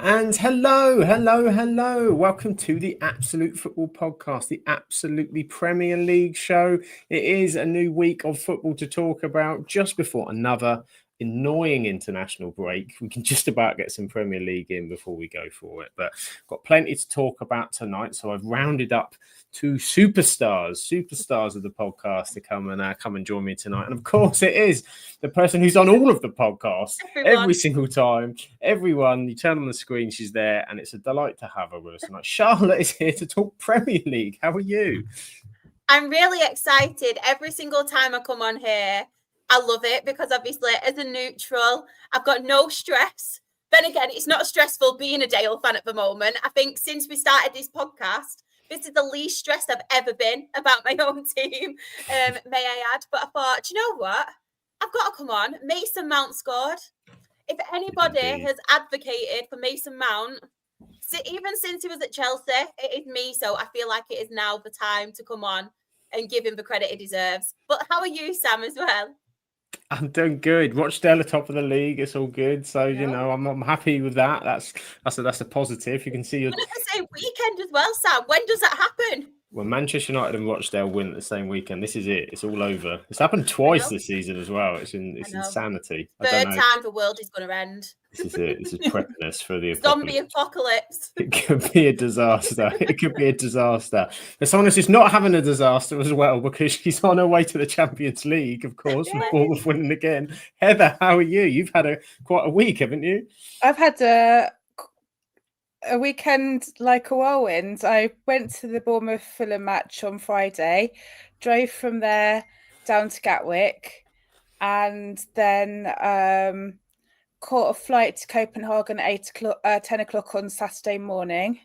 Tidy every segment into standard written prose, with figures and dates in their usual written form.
And hello. Welcome to the Absolute Football Podcast, the Absolutely Premier League show. It is a new week of football to talk about just before another annoying international break. We can just about get some Premier League in before we go for it, but got plenty to talk about tonight. So I've rounded up two superstars of the podcast to come and join me tonight. And of course, it is the person who's on all of the podcasts every single time. Everyone, you turn on the screen, she's there, and it's a delight to have her with us tonight. Charlotte is here to talk Premier League. How are you? I'm really excited every single time I come on here. I love it because obviously as a neutral, I've got no stress. Then again, it's not stressful being a Dale fan at the moment. I think since we started this podcast, this is the least stressed I've ever been about my own team, may I add. But I thought, do you know what? I've got to come on. Mason Mount scored. If anybody has advocated for Mason Mount, even since he was at Chelsea, it is me. So I feel like it is now the time to come on and give him the credit he deserves. But how are you, Sam, as well? I'm doing good. Rochdale top of the league. It's all good. So you know, I'm happy with that. That's a positive. You can see you're at the same weekend as well, Sam. When does that happen? Well, Manchester United and Rochdale win at the same weekend. This is it. It's all over. It's happened twice this season as well. It's insanity. Third time the world is going to end. This is it. This is preparedness for the zombie apocalypse. It could be a disaster. But someone else is not having a disaster as well because she's on her way to the Champions League, of course, with Bournemouth winning again. Heather, how are you? You've had quite a week, haven't you? I've had a weekend like a whirlwind. I went to the Bournemouth Fulham match on Friday, drove from there down to Gatwick, and then caught a flight to Copenhagen at 10 o'clock on Saturday morning.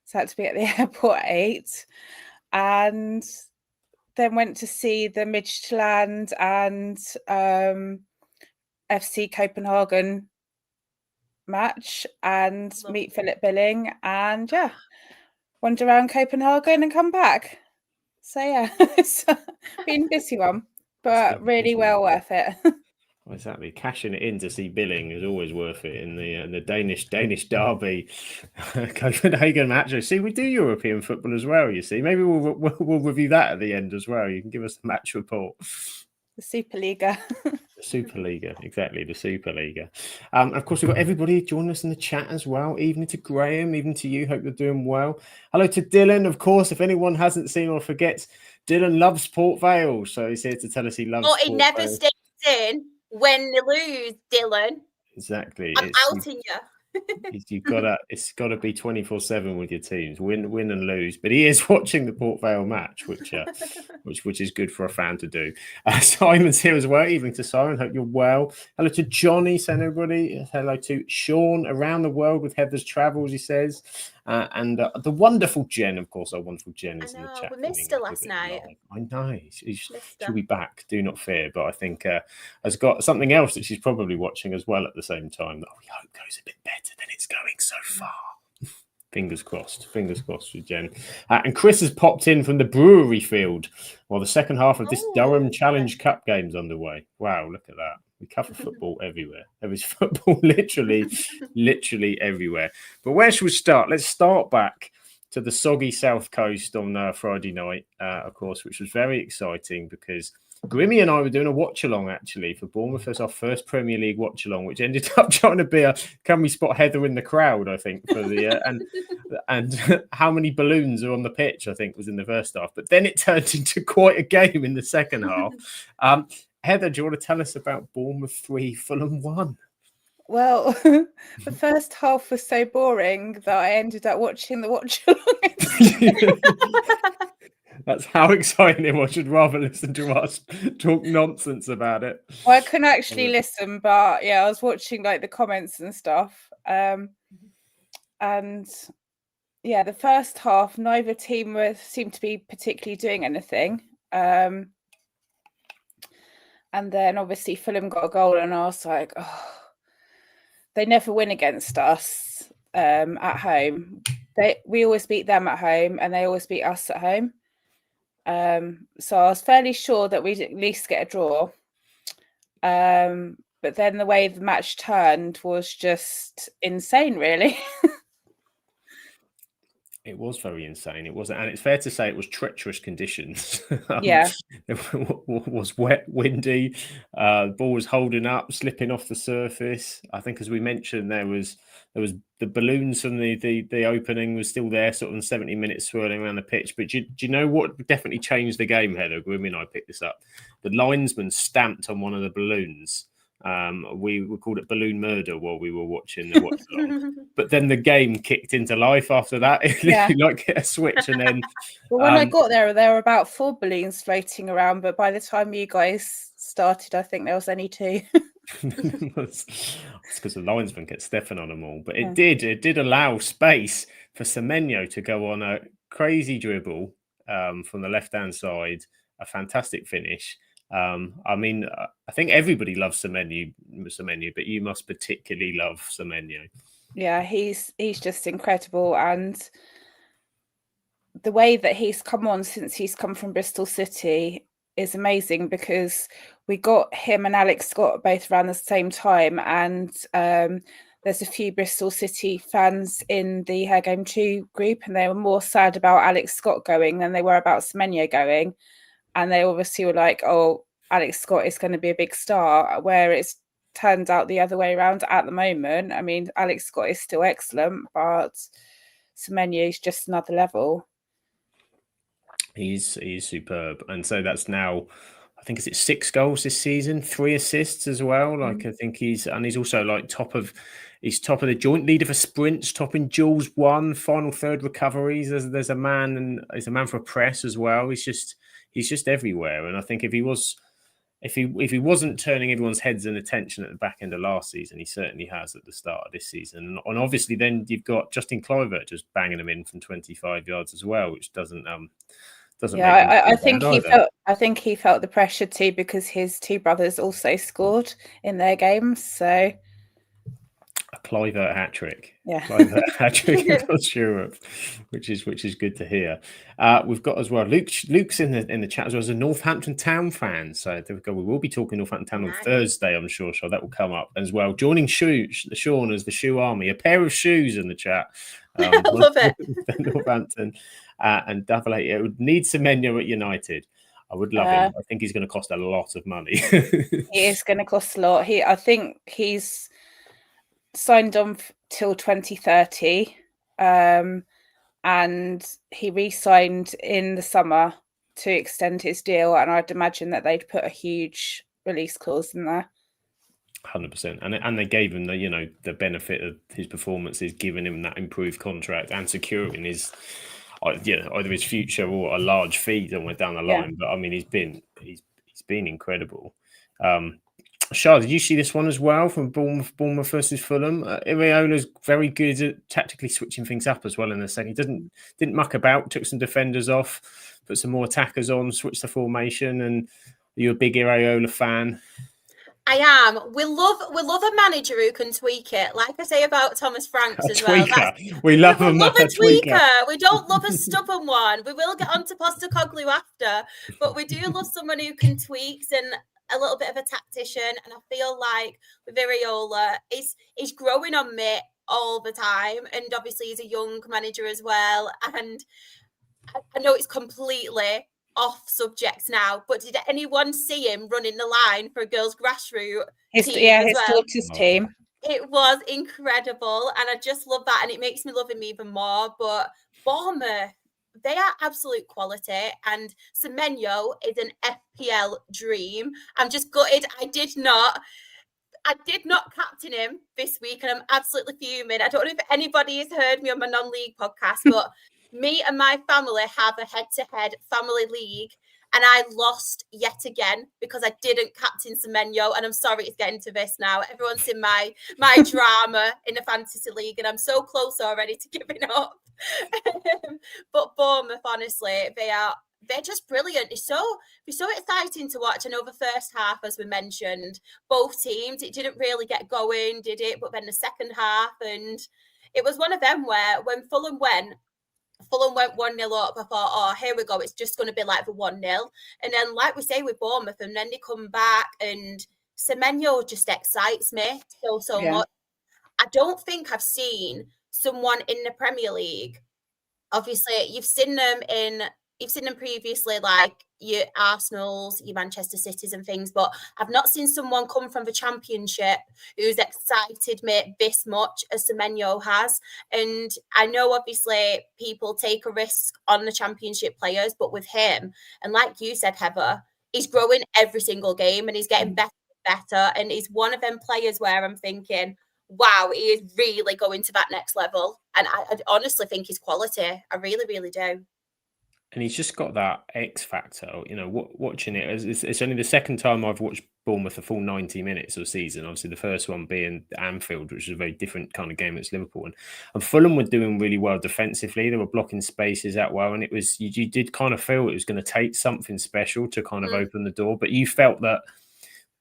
So I had to be at the airport at 8. And then went to see the Midtjylland and FC Copenhagen match and meet Philip Billing and wander around Copenhagen and come back. So it's been a busy one, but really well worth it. Exactly, cashing it in to see Billing is always worth it in the Danish derby, Copenhagen match. See, we do European football as well. You see, maybe we'll review that at the end as well. You can give us the match report. The Superliga. The Superliga, exactly, the Superliga. Of course, we've got everybody joining us in the chat as well. Evening to Graham, even to you. Hope you're doing well. Hello to Dylan. Of course, if anyone hasn't seen or forgets, Dylan loves Port Vale, so he's here to tell us he loves. He never stays in when they lose, Dylan. Exactly. I'm outing you. It's gotta be 24/7 with your teams, win and lose. But he is watching the Port Vale match, which is good for a fan to do. Simon's here as well. Evening to Simon. Hope you're well. Hello to Johnny. Saying everybody. Hello to Sean around the world with Heather's travels. He says, and the wonderful Jen, of course. Our wonderful Jen is in the chat. We missed her last night. I know. She'll be back. Do not fear. But I think has got something else that she's probably watching as well at the same time that we hope goes a bit better than it's going so far. Fingers crossed with Jen. And Chris has popped in from the brewery field while the second half of this Durham Challenge Cup game's underway. Wow, look at that. We cover football everywhere. There is football literally everywhere. But where should we start? Let's start back to the soggy South Coast on Friday night, of course, which was very exciting because Grimmy and I were doing a watch-along, actually, for Bournemouth. That's our first Premier League watch-along, which ended up trying to be can we spot Heather in the crowd, I think, for the and how many balloons are on the pitch, I think, was in the first half. But then it turned into quite a game in the second half. Heather, do you want to tell us about Bournemouth 3, Fulham 1? Well, the first half was so boring that I ended up watching the watch-along. That's how exciting it was. I'd rather listen to us talk nonsense about it. Well, I couldn't actually listen, but I was watching like the comments and stuff. And the first half, neither team seemed to be particularly doing anything. And then obviously Fulham got a goal, and I was like, they never win against us at home. We always beat them at home, and they always beat us at home. So I was fairly sure that we'd at least get a draw. But then the way the match turned was just insane, really. It was very insane. It wasn't, and it's fair to say it was treacherous conditions. Yeah. It was wet, windy. The ball was holding up, slipping off the surface. I think, as we mentioned, there was the balloons from the opening was still there, sort of in 70 minutes swirling around the pitch. But do you know what definitely changed the game, Heather? Grimmy and I picked this up. The linesman stamped on one of the balloons. We called it balloon murder while we were watching the watch along. But then the game kicked into life after that. It literally like hit a switch, and then well, when I got there were about 4 balloons floating around, but by the time you guys started, I think there was only 2. It's because the linesman kept stepping on them all. But it did allow space for Semenyo to go on a crazy dribble from the left-hand side, a fantastic finish. I mean, I think everybody loves Semenyo, but you must particularly love Semenyo. Yeah, he's just incredible, and the way that he's come on since he's come from Bristol City is amazing, because we got him and Alex Scott both around the same time, and there's a few Bristol City fans in the Her Game 2 group, and they were more sad about Alex Scott going than they were about Semenyo going. And they obviously were like, oh, Alex Scott is going to be a big star, where it's turned out the other way around at the moment. I mean, Alex Scott is still excellent, but Semenyo is just another level. He's superb. And so that's now, I think, is it 6 goals this season, 3 assists as well. Like, I think he's also like top of the joint leader for sprints, topping Jules 1, final third recoveries. There's a man, and he's a man for a press as well. He's just everywhere. And I think if he wasn't turning everyone's heads and attention at the back end of last season, he certainly has at the start of this season. And obviously then you've got Justin Kluivert just banging him in from 25 yards as well, which doesn't yeah, I think he felt the pressure too, because his 2 brothers also scored in their games. So a Kluivert hat-trick. Yeah. Kluivert hat-trick across Europe, which is good to hear. We've got as well Luke's in the chat as well as a Northampton Town fan. So there we go. We will be talking Northampton Town on Thursday, I'm sure. So that will come up as well. Joining Sean as the Shoe Army, a pair of shoes in the chat. I love it. Northampton and Double 8. It would need Semenyo at United. I would love him. I think he's going to cost a lot of money. He is going to cost a lot. I think he's signed on till 2030, and he re-signed in the summer to extend his deal, and I'd imagine that they'd put a huge release clause in there. 100%, and they gave him the benefit of his performances, giving him that improved contract and securing his either his future or a large fee somewhere down the line. But I mean, he's been incredible. Shah, did you see this one as well from Bournemouth versus Fulham? Iraola's very good at tactically switching things up as well in the second. He didn't muck about, took some defenders off, put some more attackers on, switched the formation. And are you a big Iraola fan? I am. We love a manager who can tweak it. Like I say about Thomas Franks as well. We love a tweaker. We don't love a stubborn one. We will get on to Postecoglou after, but we do love someone who can tweak and a little bit of a tactician. And I feel like with Iraola, he's growing on me all the time. And obviously he's a young manager as well. And I know it's completely off subject now, but did anyone see him running the line for a girls' grassroots team? His daughter's team. It was incredible, and I just love that, and it makes me love him even more. But Bournemouth, they are absolute quality, and Semenyo is an FPL dream. I'm just gutted I did not captain him this week, and I'm absolutely fuming. I don't know if anybody has heard me on my non-league podcast, but me and my family have a head-to-head family league, and I lost yet again because I didn't captain Semenyo. And I'm sorry it's getting to this now. Everyone's seen my drama in the fantasy league, and I'm so close already to giving up. But Bournemouth, honestly, they're just brilliant. It's so exciting to watch. I know the first half, as we mentioned, both teams, it didn't really get going, did it? But then the second half, and it was one of them where when Fulham went 1-0 up, I thought, oh, here we go. It's just going to be like the 1-0. And then, like we say with Bournemouth, and then they come back, and Semenyo just excites me so much. I don't think I've seen someone in the Premier League obviously you've seen them previously, like your Arsenals, your Manchester Cities and things, but I've not seen someone come from the Championship who's excited me this much as Semenyo has. And I know obviously people take a risk on the Championship players, but with him, and like you said, Heather, he's growing every single game and he's getting better and better. And he's one of them players where I'm thinking, wow, he is really going to that next level. And I honestly think he's quality. I really, really do. And he's just got that X factor. Watching it, it's only the second time I've watched Bournemouth a full 90 minutes of the season. Obviously, the first one being Anfield, which was a very different kind of game against Liverpool. And Fulham were doing really well defensively. They were blocking spaces out well. And it was, you did kind of feel it was going to take something special to kind of open the door. But you felt that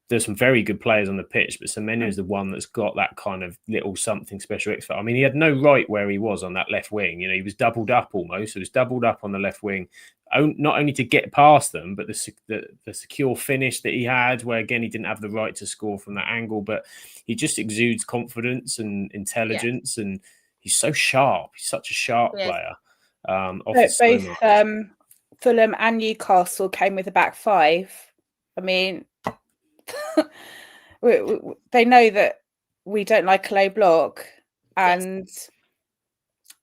there's some very good players on the pitch, but Semenyo is the one that's got that kind of little something special. I mean, he had no right where he was on that left wing. He was doubled up almost. He was doubled up on the left wing, not only to get past them, but the secure finish that he had, where again he didn't have the right to score from that angle, but he just exudes confidence and intelligence, and he's so sharp. He's such a sharp player. Both Fulham and Newcastle came with a back five. I mean, they know that we don't like a low block, and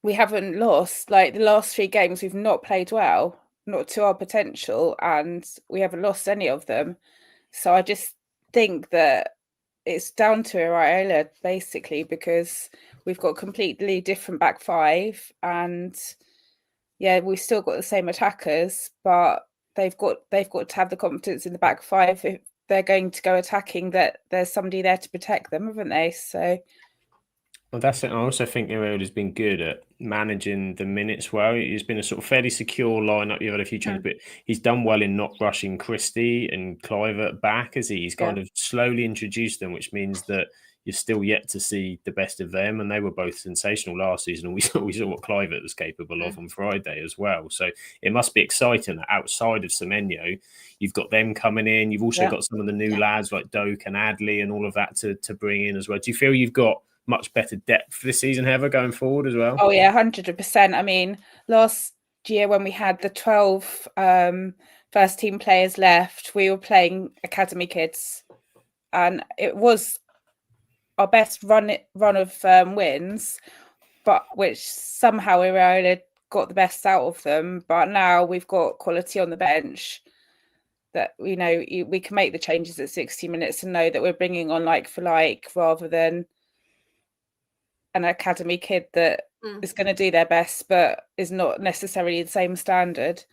we haven't lost. Like the last 3 games, we've not played well, not to our potential, and we haven't lost any of them. So I just think that it's down to Iraola basically, because we've got a completely different back five, and we've still got the same attackers, but they've got to have the confidence in the back five if they're going to go attacking, that there's somebody there to protect them, haven't they? So, well, that's it. I also think Iraola's been good at managing the minutes well. He's been a sort of fairly secure lineup. You've had a few changes, but he's done well in not rushing Christie and Kluivert back, as he's kind of slowly introduced them, which means that you're still yet to see the best of them. And they were both sensational last season. And we saw what Kluivert was capable of on Friday as well. So it must be exciting that outside of Semenyo, you've got them coming in. You've also got some of the new lads like Doak and Adley and all of that to bring in as well. Do you feel you've got much better depth this season, Heather, going forward as well? Oh, yeah, 100%. I mean, last year when we had the 12 first team players left, we were playing academy kids. And it was our best run of wins, but which somehow Iraola got the best out of them. But now we've got quality on the bench that we can make the changes at 60 minutes and know that we're bringing on like for like, rather than an academy kid that is going to do their best but is not necessarily the same standard.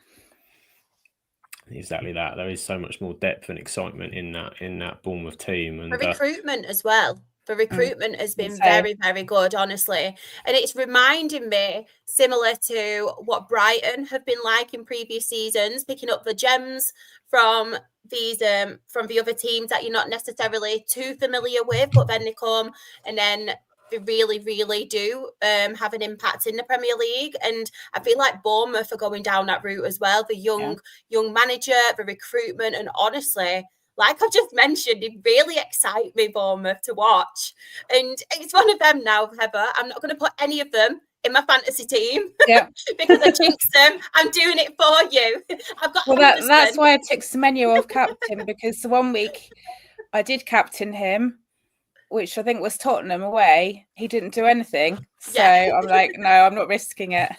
Exactly that. There is so much more depth and excitement in that Bournemouth team, and the recruitment as well. The recruitment has been very, very good, honestly. And it's reminding me similar to what Brighton have been like in previous seasons, picking up the gems from these from the other teams that you're not necessarily too familiar with, but then they come and then they really, really do have an impact in the Premier League. And I feel like Bournemouth are going down that route as well. The young manager, the recruitment, and honestly, like I've just mentioned, it really excites me, Bournemouth, to watch. And it's one of them now, Heather. I'm not going to put any of them in my fantasy team because I jinxed them. I'm doing it for you. I've got. Well, that's why I took Semenyo off captain, because the 1 week I did captain him, which I think was Tottenham away. He didn't do anything. So I'm like, no, I'm not risking it.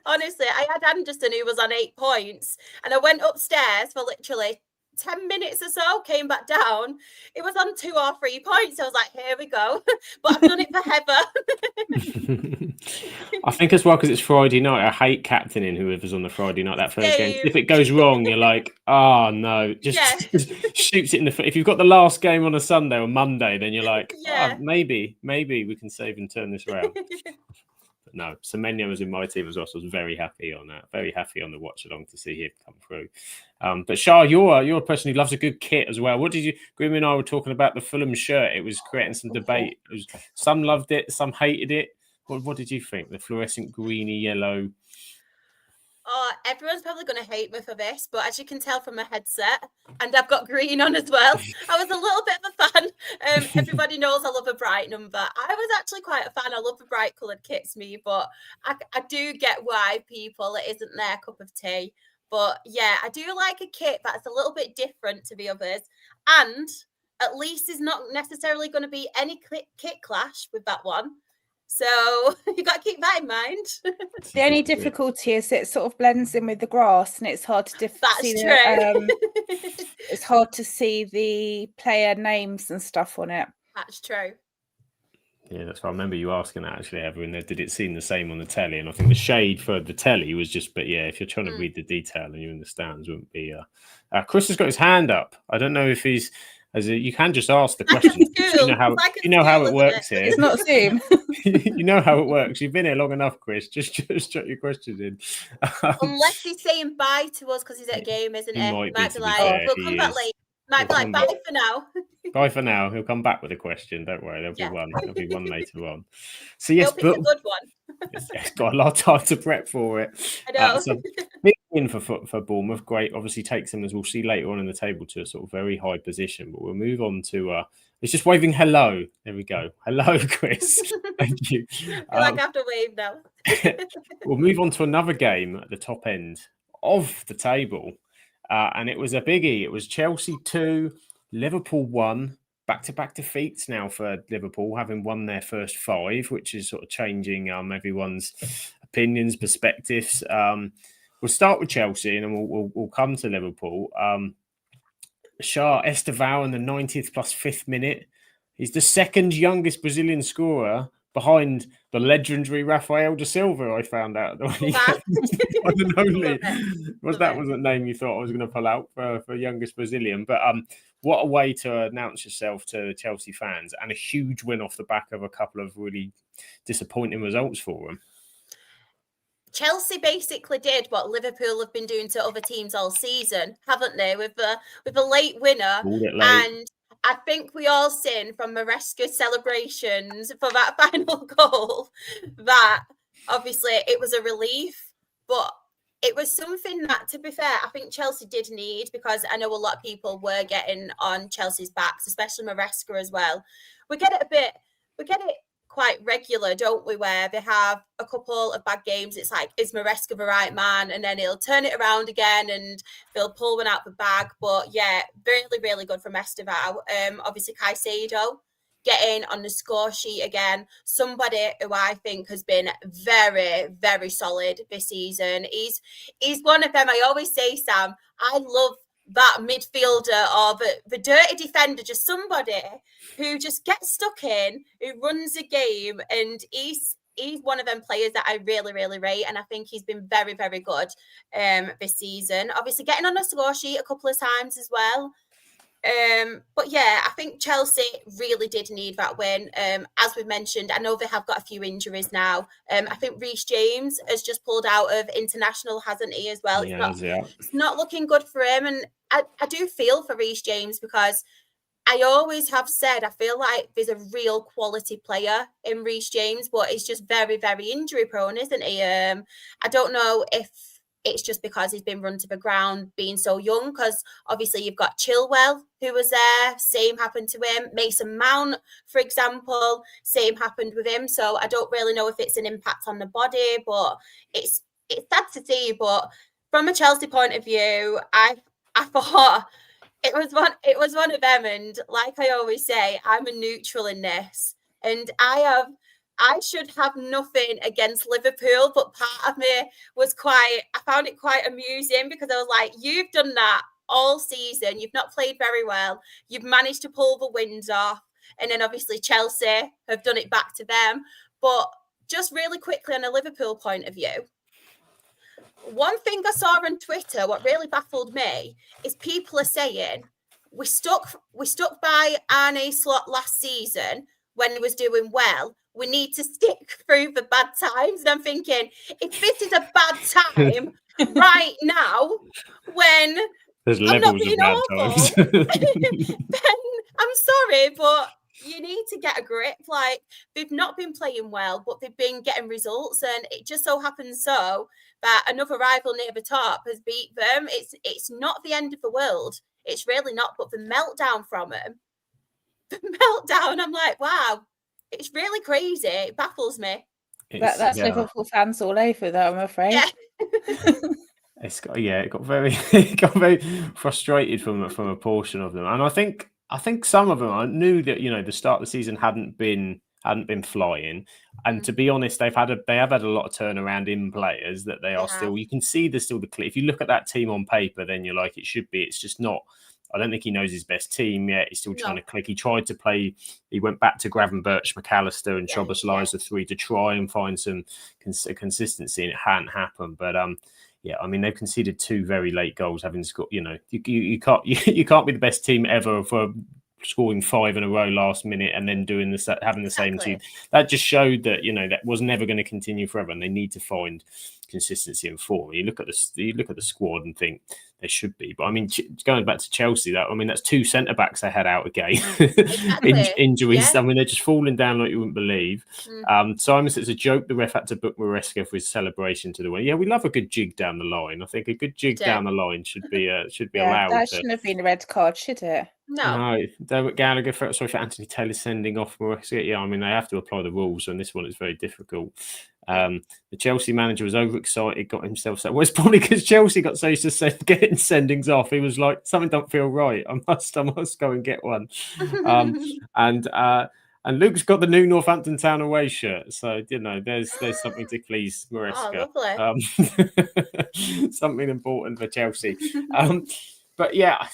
Honestly, I had Anderson who was on 8 points, and I went upstairs for literally 10 minutes or so, came back down. It was on 2 or 3 points. I was like, here we go. But I've done it for Heather. I think as well, because it's Friday night, I hate captaining whoever's on the Friday night, that first game. If it goes wrong, you're like, oh no, just shoots it in the foot. If you've got the last game on a Sunday or Monday, then you're like, maybe we can save and turn this around. But no, Semenyo was in my team as well, so I was very happy on that. Very happy on the watch along to see him come through. But Shah, you're a person who loves a good kit as well. What did you? Grim and I were talking about the Fulham shirt. It was creating some debate. Some loved it, some hated it. What did you think? The fluorescent greeny yellow. Oh, everyone's probably going to hate me for this, but as you can tell from my headset, and I've got green on as well, I was a little bit of a fan. Everybody knows I love a bright number. I was actually quite a fan. I love the bright coloured kits, but I do get why people, it isn't their cup of tea. But yeah, I do like a kit that's a little bit different to the others. And at least there's not necessarily going to be any kit clash with that one. So you got to keep that in mind. The only difficulty is it sort of blends in with the grass, and it's hard to see true. It's hard to see the player names and stuff on it. That's true. Yeah, that's why I remember you asking that actually, Evan. Did it seem the same on the telly? And I think the shade for the telly was just, but yeah, if you're trying to read the detail and you're in the stands, wouldn't be. Chris has got his hand up. I don't know if he's. You can just ask the question. You know how it works here. It's not Zoom. You know how it works. You've been here long enough, Chris. Just jot your questions in. Unless he's saying bye to us because he's at a game, isn't it? He might be like, we'll come back late. Might be like, bye for now. Bye for now. He'll come back with a question. Don't worry. There'll be one. There'll be one later on. So yes, but a good one. It's got a lot of time to prep for it. I know. So big win for Bournemouth. Great. Obviously takes them, as we'll see later on in the table, to a sort of very high position. But we'll move on to. It's just waving hello. There we go. Hello, Chris. Thank you. I have to wave now. We'll move on to another game at the top end of the table. And it was a biggie. It was Chelsea 2, Liverpool 1. Back-to-back defeats now for Liverpool, having won their first 5, which is sort of changing everyone's opinions, perspectives. We'll start with Chelsea and then we'll come to Liverpool. Shah Estevao in the 90th plus 5th minute. He's the second youngest Brazilian scorer behind the legendary Rafael da Silva, I found out. That was a name you thought I was going to pull out for youngest Brazilian. But what a way to announce yourself to Chelsea fans, and a huge win off the back of a couple of really disappointing results for them. Chelsea basically did what Liverpool have been doing to other teams all season, haven't they? With a late winner. And I think we all seen from Maresca's celebrations for that final goal that obviously it was a relief, but it was something that, to be fair, I think Chelsea did need, because I know a lot of people were getting on Chelsea's backs, especially Maresca as well. We get it quite regular, don't we, where they have a couple of bad games. It's like, is Maresca the right man? And then he'll turn it around again and they'll pull one out the bag. But yeah, really, really good from Estevao. Obviously, Caicedo getting on the score sheet again. Somebody who I think has been very, very solid this season. He's one of them. I always say, Sam, I love that midfielder or the dirty defender, just somebody who just gets stuck in, who runs a game, and he's one of them players that I really, really rate, and I think he's been very, very good this season. Obviously, getting on the score sheet a couple of times as well. But yeah, I think Chelsea really did need that win. As we mentioned, I know they have got a few injuries now. I think Reece James has just pulled out of international, hasn't he, as well? It's not looking good for him. And I do feel for Reece James, because I always have said I feel like there's a real quality player in Reece James, but he's just very, very injury prone, isn't he? I don't know if it's just because he's been run to the ground being so young, because obviously you've got Chilwell who was there, same happened to him. Mason Mount, for example, same happened with him. So I don't really know if it's an impact on the body, but it's sad to see. But from a Chelsea point of view, I thought it was one of them. And like I always say, I'm a neutral in this, and I should have nothing against Liverpool, but part of me I found it quite amusing, because I was like, you've done that all season. You've not played very well. You've managed to pull the wins off. And then obviously Chelsea have done it back to them. But just really quickly on a Liverpool point of view, one thing I saw on Twitter, what really baffled me, is people are saying we stuck by Arne Slot last season when he was doing well. We need to stick through the bad times. And I'm thinking, if this is a bad time right now, when there's I'm not levels being of bad awful, times, then I'm sorry, but you need to get a grip. Like, they've not been playing well, but they've been getting results, and it just so happens that another rival near the top has beat them. It's not the end of the world. It's really not. But the meltdown from them, I'm like, wow, it's really crazy. It baffles me. That's Liverpool fans all over, though, I'm afraid. Yeah. It got very frustrated from a portion of them, and I think some of them, I knew that the start of the season hadn't been flying, and to be honest, they have had a lot of turnaround in players that they are still. You can see there's still the clip. If you look at that team on paper, then you're like, it should be. It's just not. I don't think he knows his best team yet. He's still trying to click. He tried to play. He went back to Gravenberch, McAllister, and Szoboszlai as the three to try and find some consistency, and it hadn't happened. But I mean, they've conceded 2 very late goals, having scored. You can't be the best team ever for scoring 5 in a row last minute and then having the same team. That just showed that that was never going to continue forever, and they need to find consistency and form. You look at the squad and think they should be, but I mean, going back to Chelsea, that's 2 centre backs they had out again. Injuries. I mean, they're just falling down like you wouldn't believe. Simon says it's a joke the ref had to book Maresca for his celebration to the win. Yeah, we love a good jig down the line. I think a good jig down the line should be allowed. That shouldn't have been a red card, should it? No. Derek Gallagher, sorry for Anthony Taylor sending off Maresca. Yeah, I mean, they have to apply the rules, and this one is very difficult. The Chelsea manager was overexcited, got himself set. Well, it's probably because Chelsea got so used to getting sendings off. He was like, something don't feel right. I must go and get one. And Luke's got the new Northampton Town away shirt, so there's something to please Maresca. Lovely. Something important for Chelsea. But yeah,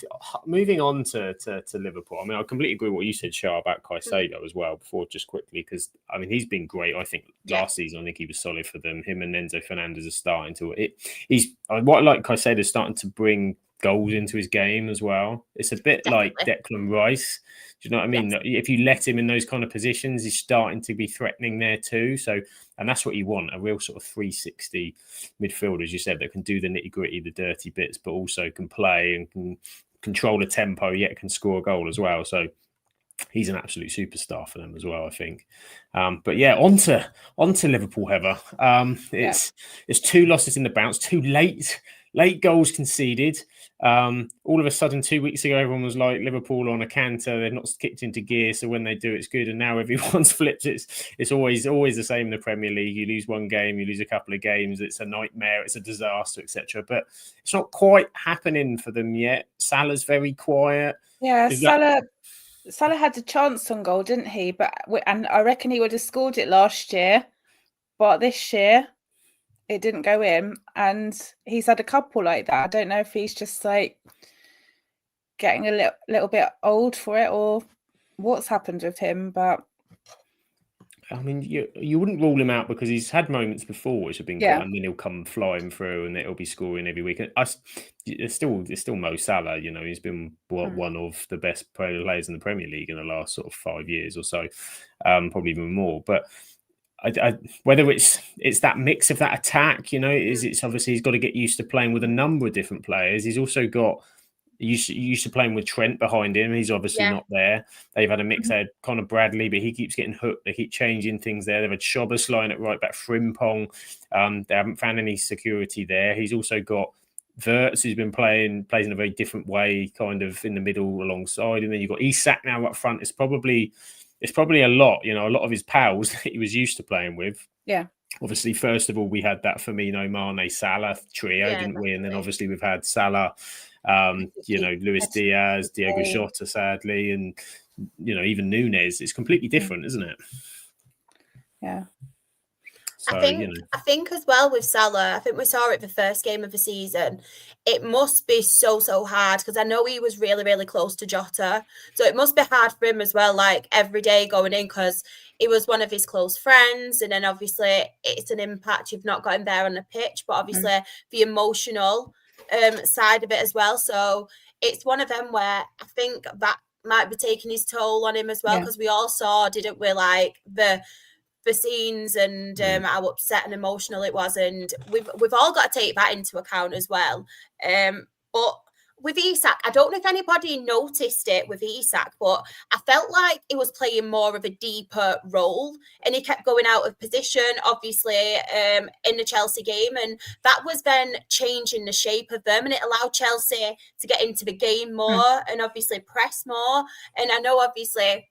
moving on to Liverpool. I mean, I completely agree with what you said, Shah, about Caicedo as well. Before, just quickly, because I mean, he's been great. I think last season, I think he was solid for them. Him and Enzo Fernandez are starting to. What I like Caicedo is starting to bring goals into his game as well. It's a bit like Declan Rice. Do you know what I mean? Yes. If you let him in those kind of positions, he's starting to be threatening there too. So, and that's what you want, a real sort of 360 midfielder, as you said, that can do the nitty gritty, the dirty bits, but also can play and can control a tempo, yet can score a goal as well. So he's an absolute superstar for them as well, I think. But yeah, on to Liverpool, Heather. It's 2 losses in the bounce, 2 late goals conceded. All of a sudden, 2 weeks ago, everyone was like Liverpool on a canter. They're not kicked into gear, so when they do, it's good. And now everyone's flipped. It's always the same in the Premier League. You lose one game, you lose a couple of games. It's a nightmare. It's a disaster, etc. But it's not quite happening for them yet. Salah's very quiet. Yeah, Salah had a chance on goal, didn't he? And I reckon he would have scored it last year, but this year it didn't go in, and he's had a couple like that. I don't know if he's just like getting a little bit old for it or what's happened with him, but I mean, you wouldn't rule him out because he's had moments before which have been good, and then he'll come flying through and he'll be scoring every week. It's still Mo Salah. He's been one of the best players in the Premier League in the last sort of 5 years or so, probably even more. But whether it's that mix of that attack, it's obviously he's got to get used to playing with a number of different players. He's also got used to playing with Trent behind him. He's obviously not there. They've had a mix. They had Conor Bradley, but he keeps getting hooked. They keep changing things there. They've had Szoboszlai at right back, Frimpong. They haven't found any security there. He's also got Wirtz, who's been plays in a very different way, kind of in the middle alongside. And then you've got Isak now up front. It's probably a lot, a lot of his pals that he was used to playing with. Yeah. Obviously, first of all, we had that Firmino, Mane, Salah trio, didn't we? And then obviously we've had Salah, Luis Diaz, Diego Jota, sadly, and even Nunez. It's completely different, isn't it? Yeah. So, I think as well with Salah, I think we saw it the first game of the season. It must be so hard because I know he was really, really close to Jota. So it must be hard for him as well, like every day going in, because he was one of his close friends. And then obviously it's an impact. You've not got him there on the pitch, but obviously the emotional side of it as well. So it's one of them where I think that might be taking his toll on him as well, because we all saw, didn't we, like the scenes and how upset and emotional it was, and we've all got to take that into account as well. But with Isak, I don't know if anybody noticed it with Isak, but I felt like he was playing more of a deeper role and he kept going out of position, obviously, in the Chelsea game. And that was then changing the shape of them, and it allowed Chelsea to get into the game more and obviously press more. And I know, obviously,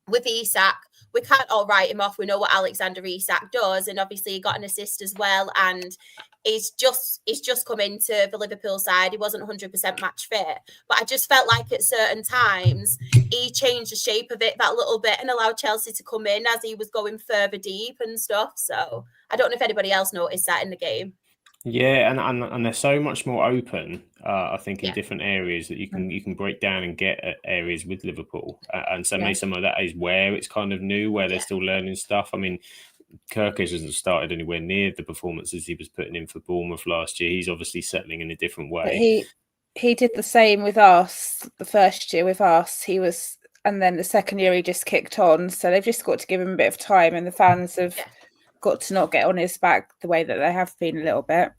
with Isak, we can't all write him off. We know what Alexander Isak does, and obviously he got an assist as well. And he's just come into the Liverpool side. He wasn't 100% match fit, but I just felt like at certain times he changed the shape of it that little bit and allowed Chelsea to come in as he was going further deep and stuff. So I don't know if anybody else noticed that in the game. Yeah, and they're so much more open, I think, in different areas that you can break down and get at areas with Liverpool. And so maybe some of that is where it's kind of new, where they're still learning stuff. I mean, Kirkish hasn't started anywhere near the performances he was putting in for Bournemouth last year. He's obviously settling in a different way. But he did the same with us the first year with us. He was, and then the second year he just kicked on. So they've just got to give him a bit of time, and the fans have got to not get on his back the way that they have been a little bit.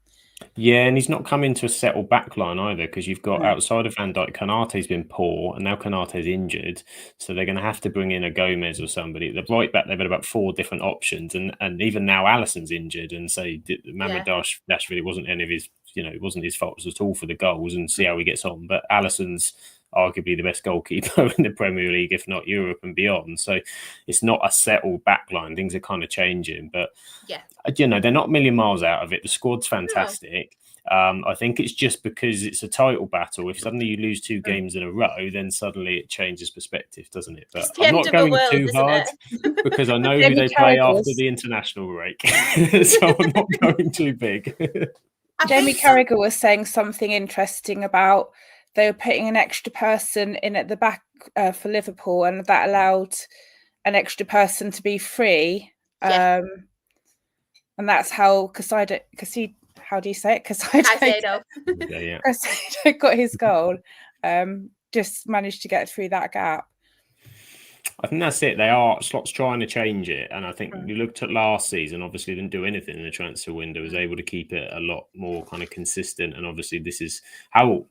Yeah, and he's not come into a settled backline either, because you've got outside of Van Dijk, Konate's been poor, and now Konate's injured, so they're going to have to bring in a Gomez or somebody. The right back, they've had about 4 different options, and even now Alisson's injured, and so Mamardashvili wasn't any of his, it wasn't his fault at all for the goals, and see how he gets on. But Alisson's arguably the best goalkeeper in the Premier League, if not Europe and beyond. So it's not a settled backline. Things are kind of changing, but they're not a million miles out of it. The squad's fantastic. I think it's just because it's a title battle. If suddenly you lose 2 games in a row, then suddenly it changes perspective, doesn't it? But I'm not going too hard because I know who they play after the international break. So I'm not going too big. Jamie Carragher was saying something interesting about they were putting an extra person in at the back for Liverpool, and that allowed an extra person to be free. And that's how Caicedo, how do you say it? Caicedo got his goal. Just managed to get through that gap. I think that's it. Slot's trying to change it, and I think you looked at last season. Obviously, didn't do anything in the transfer window. Was able to keep it a lot more kind of consistent, and obviously, this is how.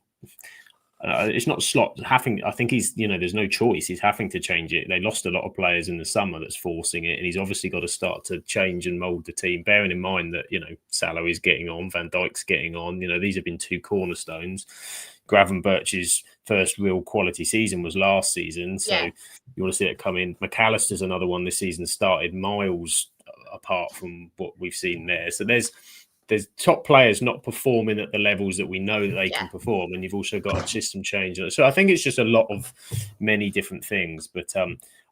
It's not Slot having. I think he's. There's no choice. He's having to change it. They lost a lot of players in the summer. That's forcing it, and he's obviously got to start to change and mould the team. Bearing in mind that Salah is getting on, Van Dijk's getting on. These have been 2 cornerstones. Gravenberch's first real quality season was last season, so you want to see it come in. McAllister's another one this season, started miles apart from what we've seen there. So there's top players not performing at the levels that we know that they can perform, and you've also got a system change. So I think it's just a lot of many different things. But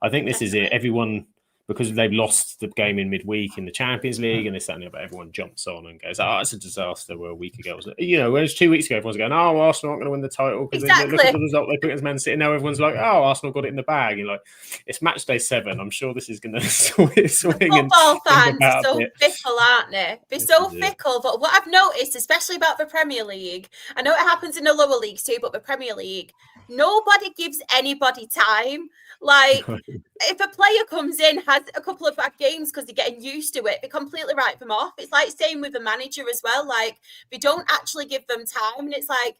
I think this is it. Everyone, because they've lost the game in midweek in the Champions League, and they're saying about everyone jumps on and goes, "Oh, it's a disaster." Where a week ago, whereas 2 weeks ago, everyone's going, "Oh, Arsenal aren't going to win the title because they look at the result they put against Man City." Now everyone's like, "Oh, Arsenal got it in the bag." You're like, it's match day 7. I'm sure this is going to swing. Football fans are so fickle, aren't they? They're so fickle. But what I've noticed, especially about the Premier League, I know it happens in the lower leagues too, but the Premier League, nobody gives anybody time. Like, if a player comes in, has a couple of bad games because they're getting used to it, they completely write them off. It's like same with the manager as well. Like, they don't actually give them time, and it's like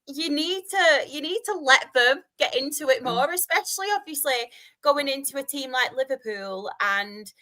you need to let them get into it more, especially obviously going into a team like Liverpool, and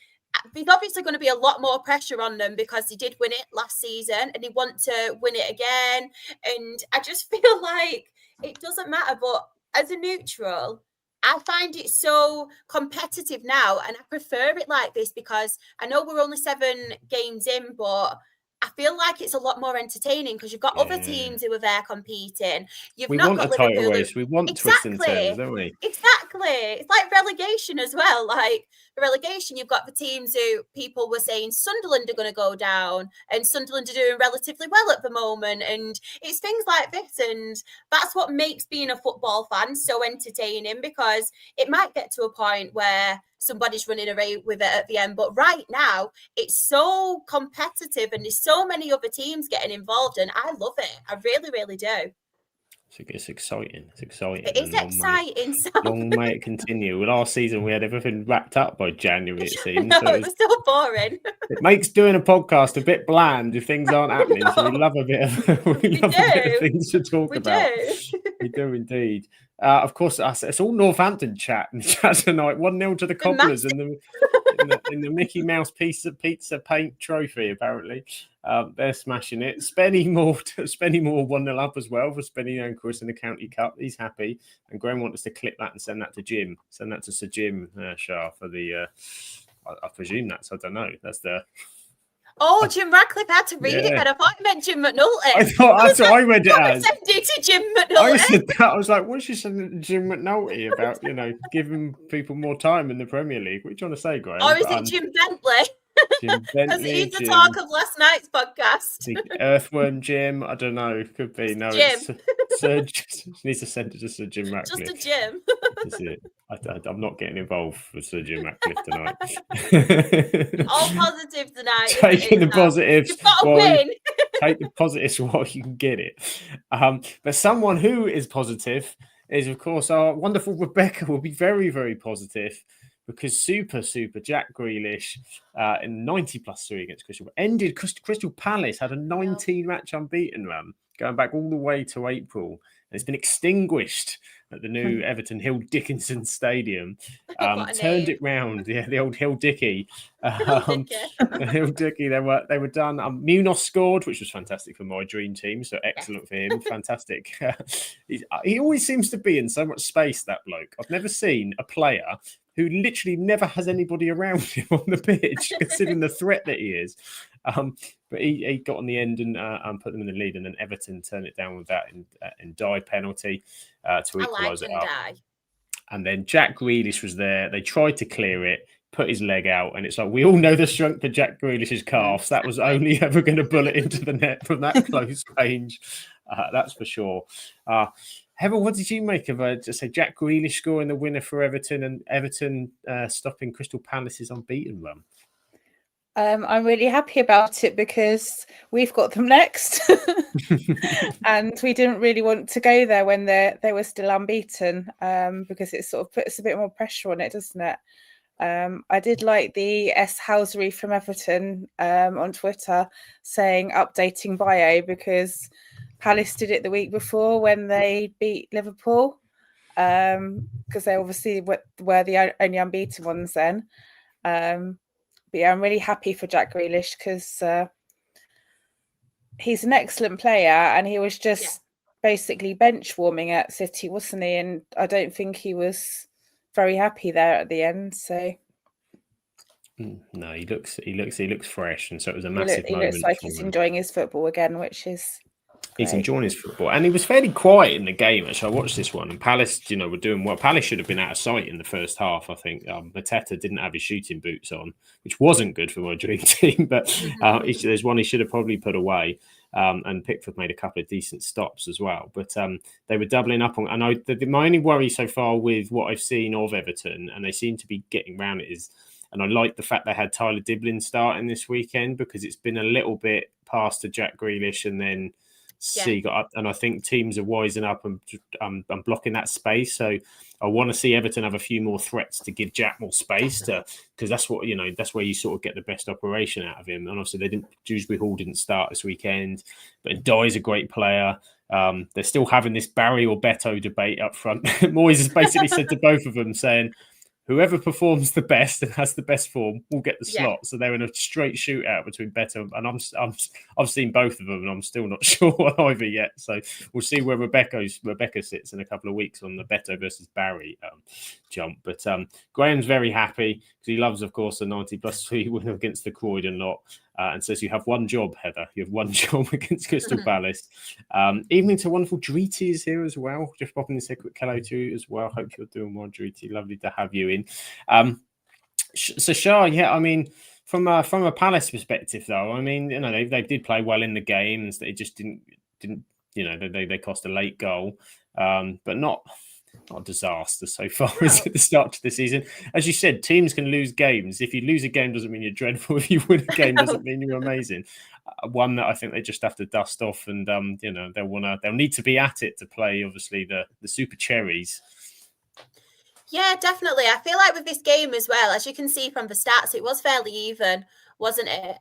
there's obviously going to be a lot more pressure on them because they did win it last season and they want to win it again. And I just feel like it doesn't matter, but as a neutral, I find it so competitive now, and I prefer it like this because I know we're only 7 games in, but I feel like it's a lot more entertaining because you've got other teams who are there competing. We want a title race. We want twists and turns, don't we? Exactly. It's like relegation as well. Like the relegation, you've got the teams who people were saying Sunderland are going to go down, and Sunderland are doing relatively well at the moment. And it's things like this. And that's what makes being a football fan so entertaining, because it might get to a point where somebody's running away with it at the end. But right now, it's so competitive and there's so many other teams getting involved, and I love it. I really, really do. It's exciting. It's exciting. It is exciting. Long may it continue. Well, last season we had everything wrapped up by January, it seems. No, it was so boring. It makes doing a podcast a bit bland if things aren't happening. So we love a bit of a bit of things to talk about. We do indeed. Of course, it's all Northampton chat and chat tonight. 1-0 to the Cobblers in the Mickey Mouse pizza paint trophy. Apparently, they're smashing it. Spenny Moore 1-0 up as well for Spenny and Chris in the County Cup. He's happy, and Graham wants us to clip that and send that to Jim. Send that to Sir Jim Shah for the. I presume that's. I don't know. That's the. Oh, Jim Radcliffe had to read it, but I thought you meant Jim McNulty. I thought that's what I read it as. Send it to Jim McNulty. I said that. I was like, what's she sending to Jim McNulty about, giving people more time in the Premier League? What are you trying to say, Graham? Or is it Jim Bentley? Jim Bentley. Because he's the talk of last night's podcast. The Earthworm Jim. I don't know. Could be. No, Jim. Sir, needs to send it to Sir Jim Ratcliffe. Just a Jim. That's it. I'm not getting involved with Sir Jim Ratcliffe tonight. All positive tonight. Taking the positives. You've got to win. Take the positives while you can get it. But someone who is positive is, of course, our wonderful Rebecca will be very, very positive because super Jack Grealish in 90+3 against Crystal Palace had a 19-match unbeaten run going back all the way to April. And it's been extinguished at the new Everton Hill Dickinson Stadium. Turned it round. Yeah, the old Hill Dicky. Hill Dicky, they were done. Munoz scored, which was fantastic for my dream team. So excellent for him. Fantastic. He always seems to be in so much space, that bloke. I've never seen a player who literally never has anybody around him on the pitch, considering the threat that he is. But he got on the end and put them in the lead, and then Everton turned it down with that in die penalty to equalise it up. And then Jack Grealish was there. They tried to clear it, put his leg out, and it's like, we all know the strength of Jack Grealish's calves. That was only ever going to bullet into the net from that close range. That's for sure. Heather, what did you make of Jack Grealish scoring the winner for Everton and Everton stopping Crystal Palace's unbeaten run? I'm really happy about it because we've got them next. And we didn't really want to go there when they were still unbeaten because it sort of puts a bit more pressure on it, doesn't it? I did like the S. Housery from Everton on Twitter saying updating bio because Palace did it the week before when they beat Liverpool because they obviously were the only unbeaten ones then. But yeah, I'm really happy for Jack Grealish because he's an excellent player and he was just basically bench warming at City, wasn't he? And I don't think he was very happy there at the end. So no, he looks fresh, and so it was a massive moment. He looks like he's enjoying his football again, which is great. He's enjoying his football, and he was fairly quiet in the game. Actually, I watched this one, and Palace, were doing well. Palace should have been out of sight in the first half. I think Mateta didn't have his shooting boots on, which wasn't good for my dream team. But there's one he should have probably put away. And Pickford made a couple of decent stops as well. But they were doubling up on. And my only worry so far with what I've seen of Everton, and they seem to be getting around it, is. And I like the fact they had Tyler Diblin starting this weekend because it's been a little bit past to Jack Grealish and then C got up. And I think teams are wising up and blocking that space. So I want to see Everton have a few more threats to give Jack more space because that's what, that's where you sort of get the best operation out of him. And obviously Dewsbury Hall didn't start this weekend, but Dye's a great player. They're still having this Barry or Beto debate up front. Moyes has basically said to both of them saying, whoever performs the best and has the best form will get the slot. So they're in a straight shootout between Beto and I've seen both of them and I'm still not sure on either yet. So we'll see where Rebecca sits in a couple of weeks on the Beto versus Barry jump. But Graham's very happy because he loves, of course, the 90+3 win against the Croydon lot. And says you have one job, Heather. You have one job against Crystal Palace. Evening to wonderful Dreety is here as well. Just popping this a quick hello to you as well. Hope you're doing well, Dreety. Lovely to have you in. So Shah, from a Palace perspective, though, they did play well in the games. They just didn't. They cost a late goal, but not. not a disaster so far as at the start of the season. As you said, teams can lose games. If you lose a game, doesn't mean you're dreadful. If you win a game, doesn't mean you're amazing. One that I think they just have to dust off, and they'll need to be at it to play. Obviously, the Super Cherries. Yeah, definitely. I feel like with this game as well, as you can see from the stats, it was fairly even, wasn't it?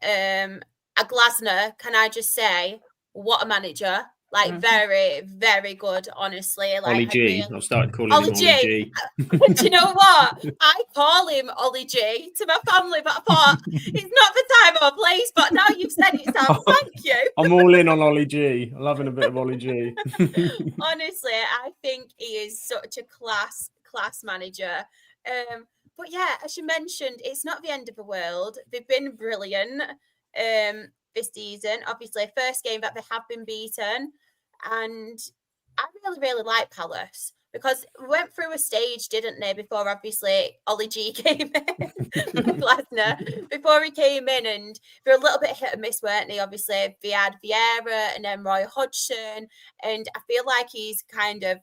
A Glasner, can I just say, what a manager. Like, very, very good, honestly. Like, Ollie G. I've started calling Ollie him Ollie G. Do you know what? I call him Ollie G to my family, but I thought it's not the time or place. But now you've said it, Sam, thank you. I'm all in on Ollie G. I'm loving a bit of Ollie G. Honestly, I think he is such a class manager. But yeah, as you mentioned, it's not the end of the world. They've been brilliant this season. Obviously, first game that they have been beaten. And I really, really like Palace because we went through a stage, didn't they, before obviously Ollie G came in, Glasner, before he came in, and they're a little bit hit and miss, weren't they? Obviously, they had Vieira and then Roy Hodgson, and I feel like he's kind of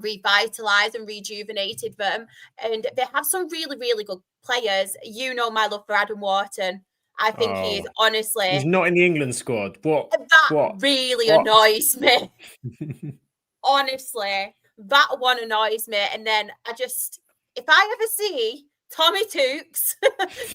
revitalized and rejuvenated them, and they have some really, really good players. You know my love for Adam Wharton. I think he is honestly. He's not in the England squad. What? Really annoys me. Honestly, that one annoys me. And then if I ever see Tommy Tukes,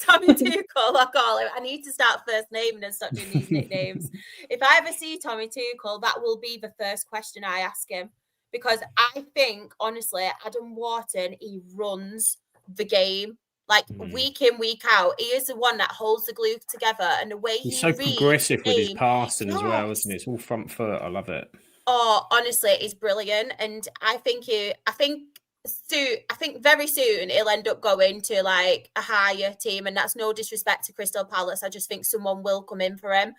Tommy Tuchel, I call him. I need to start first naming and start doing these nicknames. If I ever see Tommy Tuchel, that will be the first question I ask him. Because I think, honestly, Adam Wharton, he runs the game. Like, week in, week out, he is the one that holds the glue together. And the way he's so progressive with his passing as well, isn't it? It's all front foot. I love it. Oh, honestly, it's brilliant. And I think very soon he'll end up going to like a higher team. And that's no disrespect to Crystal Palace. I just think someone will come in for him.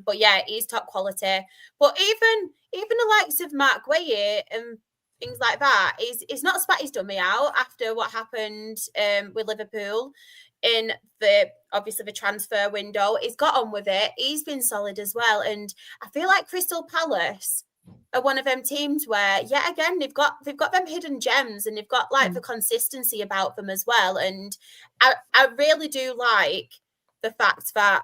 But yeah, he's top quality. But even the likes of Mark Gueye and things like that, he's not spat his dummy out after what happened with Liverpool in the transfer window. He's got on with it. He's been solid as well. And I feel like Crystal Palace are one of them teams where, yet again, they've got them hidden gems, and they've got like the consistency about them as well. And I really do like the fact that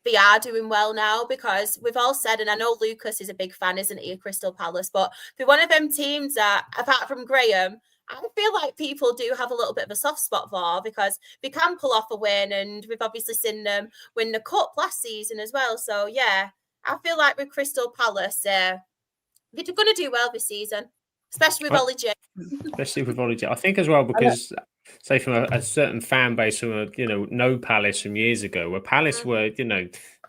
they are doing well now, because we've all said, and I know Lucas is a big fan, isn't he, of Crystal Palace, but they're one of them teams that, apart from Graham, I feel like people do have a little bit of a soft spot for, because they can pull off a win, and we've obviously seen them win the cup last season as well. So yeah, I feel like with Crystal Palace, they're going to do well this season, especially with Ollie J. Especially with Ollie J. I think as well, because say from a certain fan base from no Palace from years ago, where Palace were,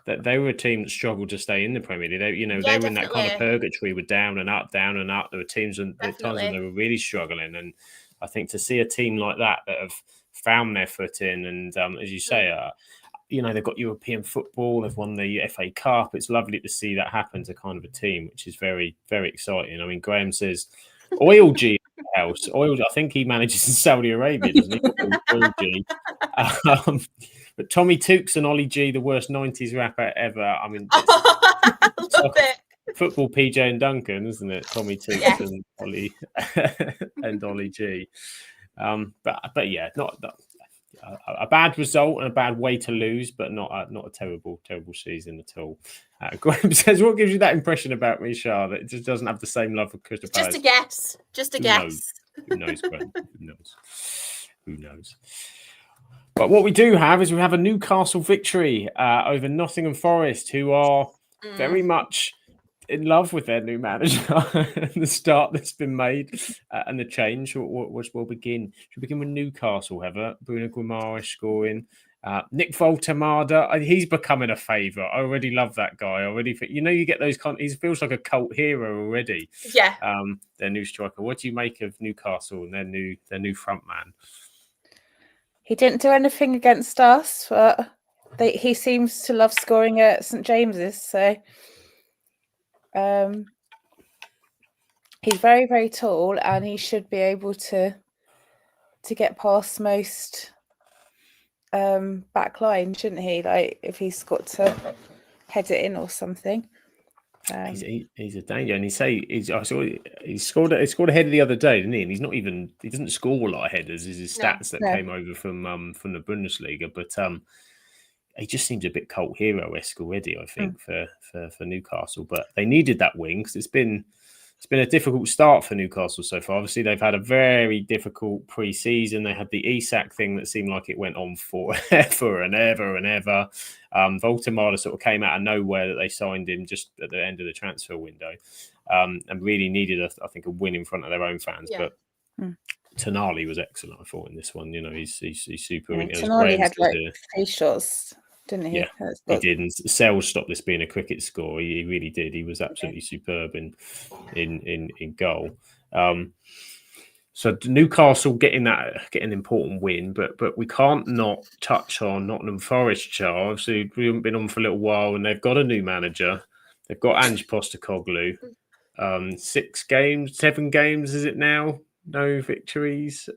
that they were a team that struggled to stay in the Premier League. They were in that kind of purgatory with down and up, down and up. There were teams at times when they were really struggling, and I think to see a team like that have found their footing, and as you say, they've got European football, they've won the FA Cup. It's lovely to see that happen to kind of a team, which is very, very exciting. I mean, Graham says Oil G house. I think he manages in Saudi Arabia, doesn't he? Oil G. But Tommy Tukes and Ollie G, the worst 90s rapper ever. I mean, it's love it. Football PJ and Duncan, isn't it? Tommy Tukes and Ollie and Ollie G. But yeah, not a bad result and a bad way to lose, but not a terrible season at all. Graham says, "What gives you that impression about me, Shah? That it just doesn't have the same love for Crystal Palace?" Just a guess. Who knows, Graham? Who knows? But what we do have is we have a Newcastle victory over Nottingham Forest, who are very much in love with their new manager and the start that's been made and the change, which will begin. Should we begin with Newcastle, Heather? Bruno Guimaraes scoring. Nick Voltemada, he's becoming a favourite. I already love that guy. I already think, you get those he feels like a cult hero already. Yeah. Their new striker. What do you make of Newcastle and their new front man? He didn't do anything against us, but he seems to love scoring at St James's. So he's very, very tall, and he should be able to get past most back line, shouldn't he? Like if he's got to head it in or something. He's a danger, and he scored a header the other day, didn't he? And he doesn't score a lot of headers. Is his stats that came over from the Bundesliga, but he just seems a bit cult hero-esque already, I think, for Newcastle. But they needed that win because it's been a difficult start for Newcastle so far. Obviously, they've had a very difficult pre-season. They had the Isak thing that seemed like it went on forever and ever and ever. Voltemada sort of came out of nowhere that they signed him just at the end of the transfer window, and really needed, I think, a win in front of their own fans. Yeah. But Tonali was excellent, I thought, in this one. You know, he's super. Tonali had like 3 shots, didn't he? Yeah, he did. And Sells stopped this being a cricket score. He really did. He was absolutely superb in goal. So Newcastle getting an important win, but we can't not touch on Nottingham Forest, Charles. We haven't been on for a little while, and they've got a new manager. They've got Ange Postecoglou. 7 games, is it now? No victories.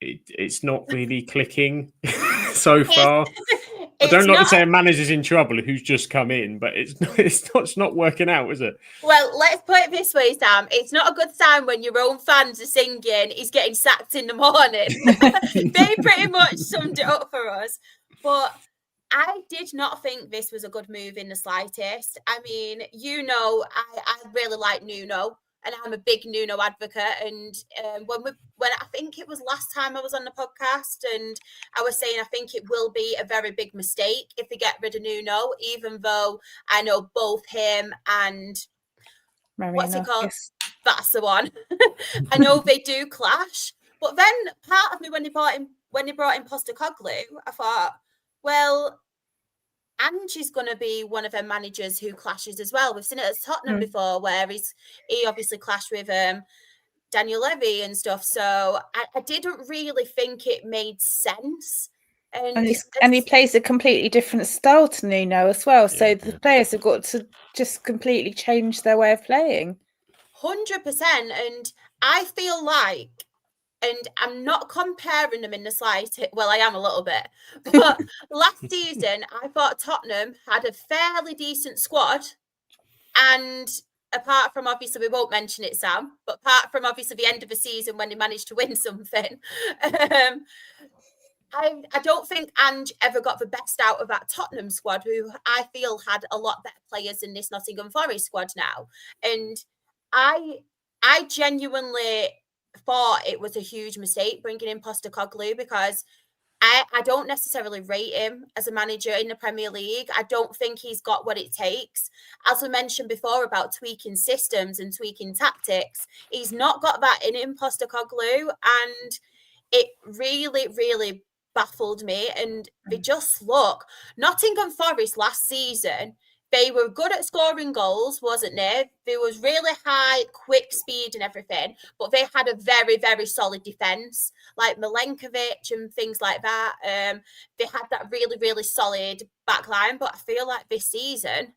It's not really clicking so far. I don't like to say a manager's in trouble who's just come in, but it's not working out, is it? Well, let's put it this way, Sam. It's not a good sign when your own fans are singing he's getting sacked in the morning. They pretty much summed it up for us. But I did not think this was a good move in the slightest. I mean, I really like Nuno. And I'm a big Nuno advocate. And when I think it was last time I was on the podcast, and I was saying I think it will be a very big mistake if they get rid of Nuno, even though I know both him and what's he called? Yes. That's the one. I know they do clash. But then part of me, when they brought in Postecoglou, I thought, well, Ange is going to be one of their managers who clashes as well. We've seen it at Tottenham before, where he obviously clashed with Daniel Levy and stuff. So I didn't really think it made sense. And he plays a completely different style to Nuno as well. So the players have got to just completely change their way of playing. 100%. And I feel like, and I'm not comparing them in the slightest. Well, I am a little bit. But last season, I thought Tottenham had a fairly decent squad. And apart from, obviously, we won't mention it, Sam, but apart from, obviously, the end of the season when they managed to win something, I don't think Ange ever got the best out of that Tottenham squad, who I feel had a lot better players than this Nottingham Forest squad now. And I genuinely thought it was a huge mistake bringing in Postecoglou, because I don't necessarily rate him as a manager in the Premier League. I don't think he's got what it takes. As we mentioned before about tweaking systems and tweaking tactics, he's not got that in him, Postecoglou, and it really, really baffled me. And they just look, Nottingham Forest last season, they were good at scoring goals, wasn't they? There was really high, quick speed and everything, but they had a very, very solid defence, like Milenkovic and things like that. They had that really, really solid back line, but I feel like this season,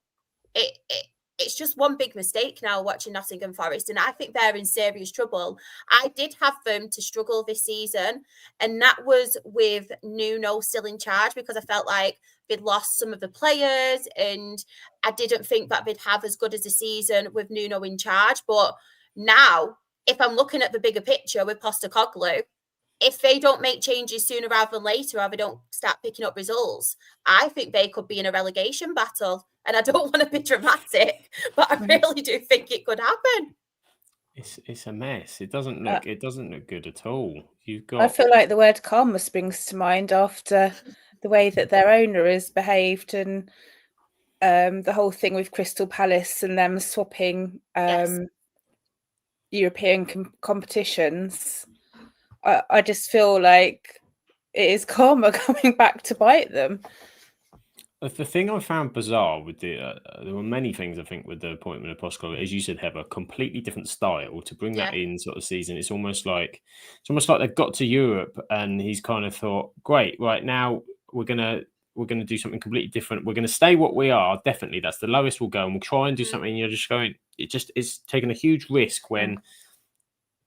it's just one big mistake now watching Nottingham Forest, and I think they're in serious trouble. I did have them to struggle this season, and that was with Nuno still in charge, because I felt like they'd lost some of the players, and I didn't think that they'd have as good as a season with Nuno in charge. But now, if I'm looking at the bigger picture with Postecoglou, if they don't make changes sooner rather than later, or they don't start picking up results, I think they could be in a relegation battle. And I don't want to be dramatic, but I really do think it could happen. It's a mess. It doesn't look good at all. I feel like the word karma springs to mind after the way that their owner has behaved, and the whole thing with Crystal Palace and them swapping European competitions. I just feel like it is karma coming back to bite them. The thing I found bizarre with there were many things, I think, with the appointment of Postecoglou, as you said, have a completely different style to bring that in sort of season. It's almost like they've got to Europe and he's kind of thought, great, right now we're gonna do something completely different. We're gonna stay what we are. Definitely, that's the lowest we'll go, and we'll try and do something. You're just going. It's taking a huge risk when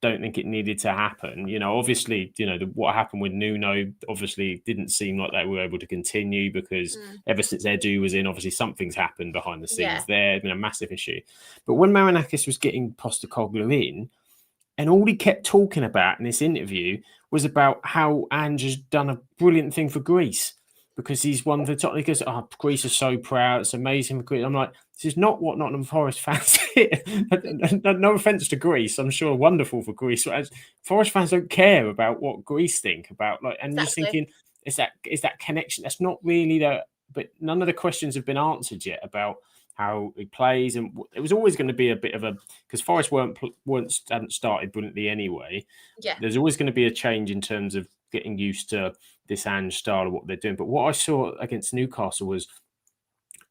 don't think it needed to happen. Obviously, what happened with Nuno obviously didn't seem like they were able to continue because ever since Edu was in, obviously something's happened behind the scenes there. It's been a massive issue. But when Marinakis was getting Postecoglou in, and all he kept talking about in this interview was about how Ange has done a brilliant thing for Greece because he's won the Tottenham. He goes, Greece is so proud. It's amazing for Greece. I'm like, this is not what Nottingham Forest fans No offence to Greece. I'm sure wonderful for Greece. Forest fans don't care about what Greece think about. And you're just thinking, is that connection? That's not really but none of the questions have been answered yet about how he plays, and it was always going to be a bit of because Forest hadn't started brilliantly anyway. Yeah, there's always going to be a change in terms of getting used to this Ange style of what they're doing. But what I saw against Newcastle was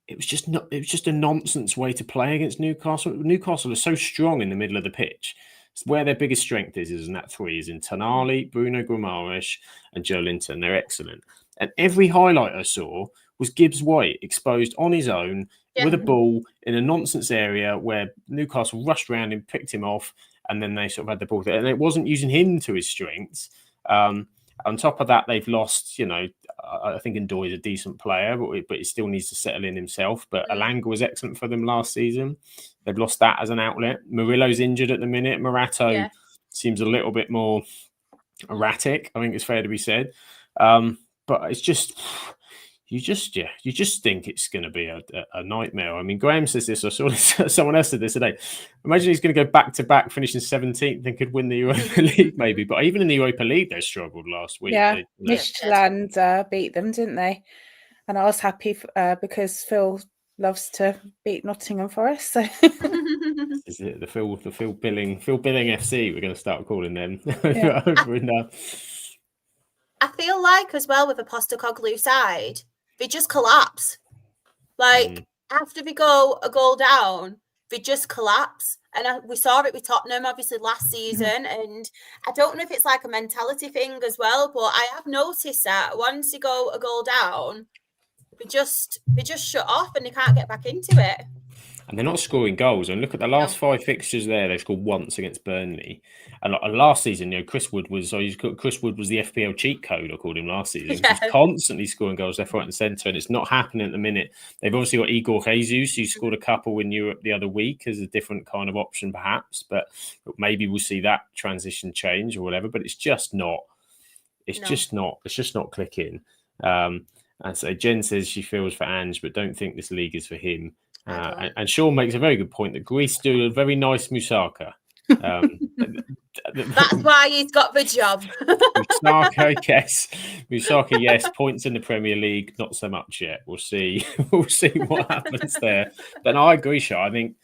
it was just a nonsense way to play against Newcastle. Newcastle are so strong in the middle of the pitch. It's where their biggest strength is in that three is in Tonali, Bruno Guimaraes, and Joe Linton. They're excellent. And every highlight I saw was Gibbs White exposed on his own with a ball in a nonsense area where Newcastle rushed around him, picked him off, and then they sort of had the ball there. And it wasn't using him to his strengths. On top of that, they've lost, I think Ndoye is a decent player, but he still needs to settle in himself. But Alanga was excellent for them last season. They've lost that as an outlet. Murillo's injured at the minute. Morato seems a little bit more erratic, I think it's fair to be said. But it's just... You just think it's going to be a nightmare. I mean, Graham says this, I saw this, someone else said this today. Imagine he's going to go back-to-back, finishing 17th and could win the Europa League maybe. But even in the Europa League, they struggled last week. Yeah, Midtjylland beat them, didn't they? And I was happy because Phil loves to beat Nottingham Forest. So. Is it the Phil Billing FC? We're going to start calling them over in I feel like as well with the Postecoglou side, they just collapse. After they go a goal down, they just collapse. And we saw it with Tottenham, obviously, last season. And I don't know if it's like a mentality thing as well, but I have noticed that once you go a goal down, they just shut off and they can't get back into it. And they're not scoring goals. And look at the last 5 fixtures there. They've scored once against Burnley. And last season, Chris Wood was the FPL cheat code, I called him last season. He's constantly scoring goals left, right and centre. And it's not happening at the minute. They've obviously got Igor Jesus, who scored a couple in Europe the other week as a different kind of option, perhaps. But maybe we'll see that transition change or whatever. But it's just not. It's just not clicking. And so Jen says she feels for Ange, but don't think this league is for him. And Sean makes a very good point that Greece do a very nice moussaka. That's why he's got the job. Moussaka, yes. Points in the Premier League, not so much yet. We'll see. We'll see what happens there. But no, I agree, Sean. I think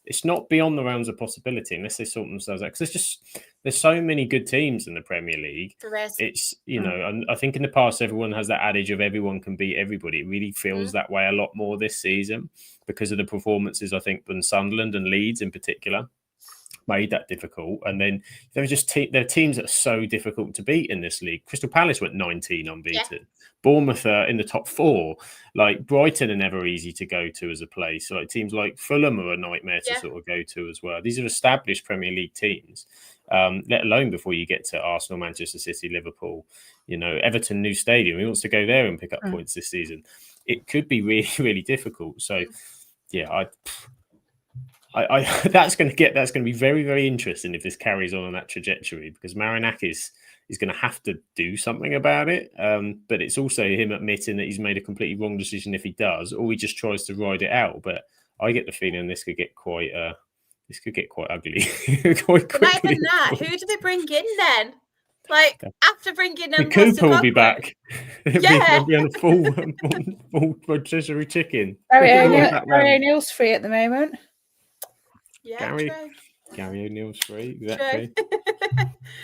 it's not beyond the realms of possibility unless they sort themselves out. Because there's so many good teams in the Premier League. It's I think in the past everyone has that adage of everyone can beat everybody. It really feels that way a lot more this season because of the performances. I think from Sunderland and Leeds in particular made that difficult. And then there are teams that are so difficult to beat in this league. Crystal Palace went 19 unbeaten. Yeah. Bournemouth are in the top 4. Like Brighton are never easy to go to as a place. So teams like Fulham are a nightmare to sort of go to as well. These are established Premier League teams, let alone before you get to Arsenal, Manchester City, Liverpool, Everton, new stadium. He wants to go there and pick up points this season. It could be really, really difficult. So, yeah, that's going to be very, very interesting if this carries on that trajectory because Marinakis is going to have to do something about it. But it's also him admitting that he's made a completely wrong decision if he does, or he just tries to ride it out. But I get the feeling this could get quite ugly. Quite quickly. Not even that. Who do they bring in then? Like after bringing them, Cooper will be back. He'll be on a full rotisserie chicken. Gary O'Neill's free at the moment. Yeah, Gary O'Neill's free, exactly.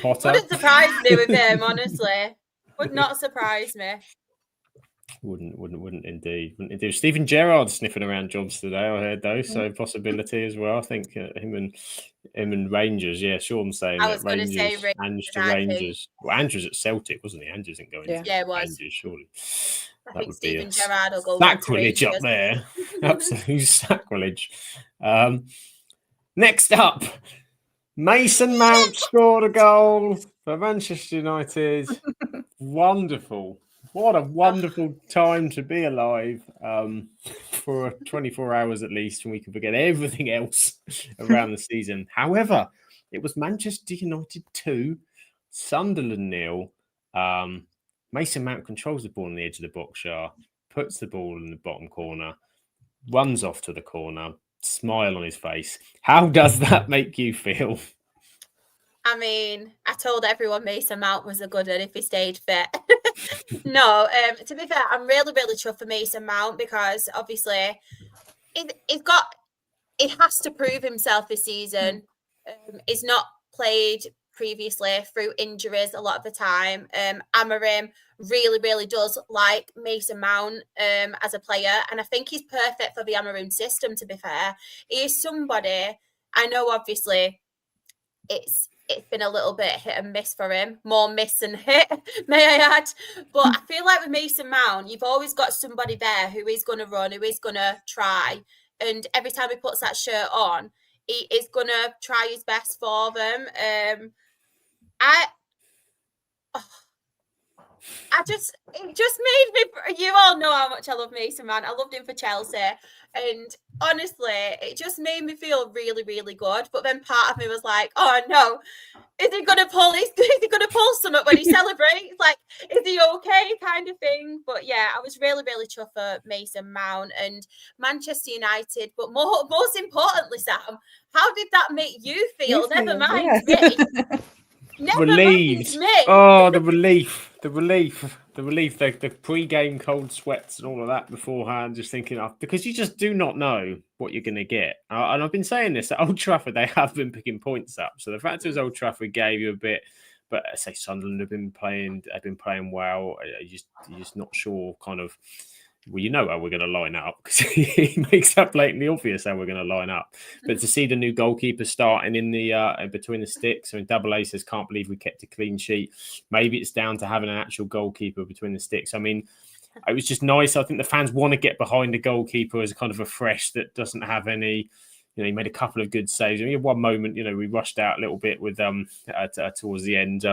Potter. Wouldn't surprise me with him, honestly. Would not surprise me. Wouldn't indeed. Stephen Gerrard sniffing around jobs today, I heard though, so possibility as well. I think him and Rangers. Yeah, Sean's saying I was going to say Rangers. Well, Andrews at Celtic, wasn't he? Andrews didn't go into it was. Rangers, surely. I think Stephen Gerrard will go sacrilege up there. Absolute sacrilege. Next up, Mason Mount scored a goal for Manchester United. Wonderful. What a wonderful time to be alive for 24 hours at least, and we can forget everything else around the season. However, it was Manchester United 2, Sunderland 0. Mason Mount controls the ball on the edge of the box, puts the ball in the bottom corner, runs off to the corner, smile on his face. How does that make you feel? I mean, I told everyone Mason Mount was a good one if he stayed fit. No, to be fair, I'm really, really chuffed for Mason Mount because obviously he has to prove himself this season. He's not played previously through injuries a lot of the time. Amorim really, really does like Mason Mount as a player, and I think he's perfect for the Amorim system, to be fair. He is somebody, I know obviously it's been a little bit hit and miss for him, more miss than hit, may I add. But I feel like with Mason Mount, you've always got somebody there who is going to run, who is going to try. And every time he puts that shirt on, he is going to try his best for them. It just made me, you all know how much I love Mason Mount. I loved him for Chelsea. And honestly, it just made me feel really, really good. But then part of me was like, oh no, is he going to pull something when he celebrates? Like, is he okay kind of thing? But yeah, I was really, really chuffed for Mason Mount and Manchester United. But most importantly, Sam, how did that make you feel? Never mind me. Relieved. Oh, the relief. The pre-game cold sweats and all of that beforehand, just thinking because you just do not know what you're going to get. And I've been saying this at Old Trafford, they have been picking points up. So the fact is Old Trafford gave you a bit, but I say Sunderland have been playing well. You're just not sure kind of. Well, you know how we're going to line up because he makes that blatantly obvious how we're going to line up. But to see the new goalkeeper starting in the between the sticks, I mean, Double A says can't believe we kept a clean sheet. Maybe it's down to having an actual goalkeeper between the sticks. I mean, it was just nice. I think the fans want to get behind the goalkeeper as kind of a fresh that doesn't have any. He made a couple of good saves. I mean, one moment, we rushed out a little bit with towards the end.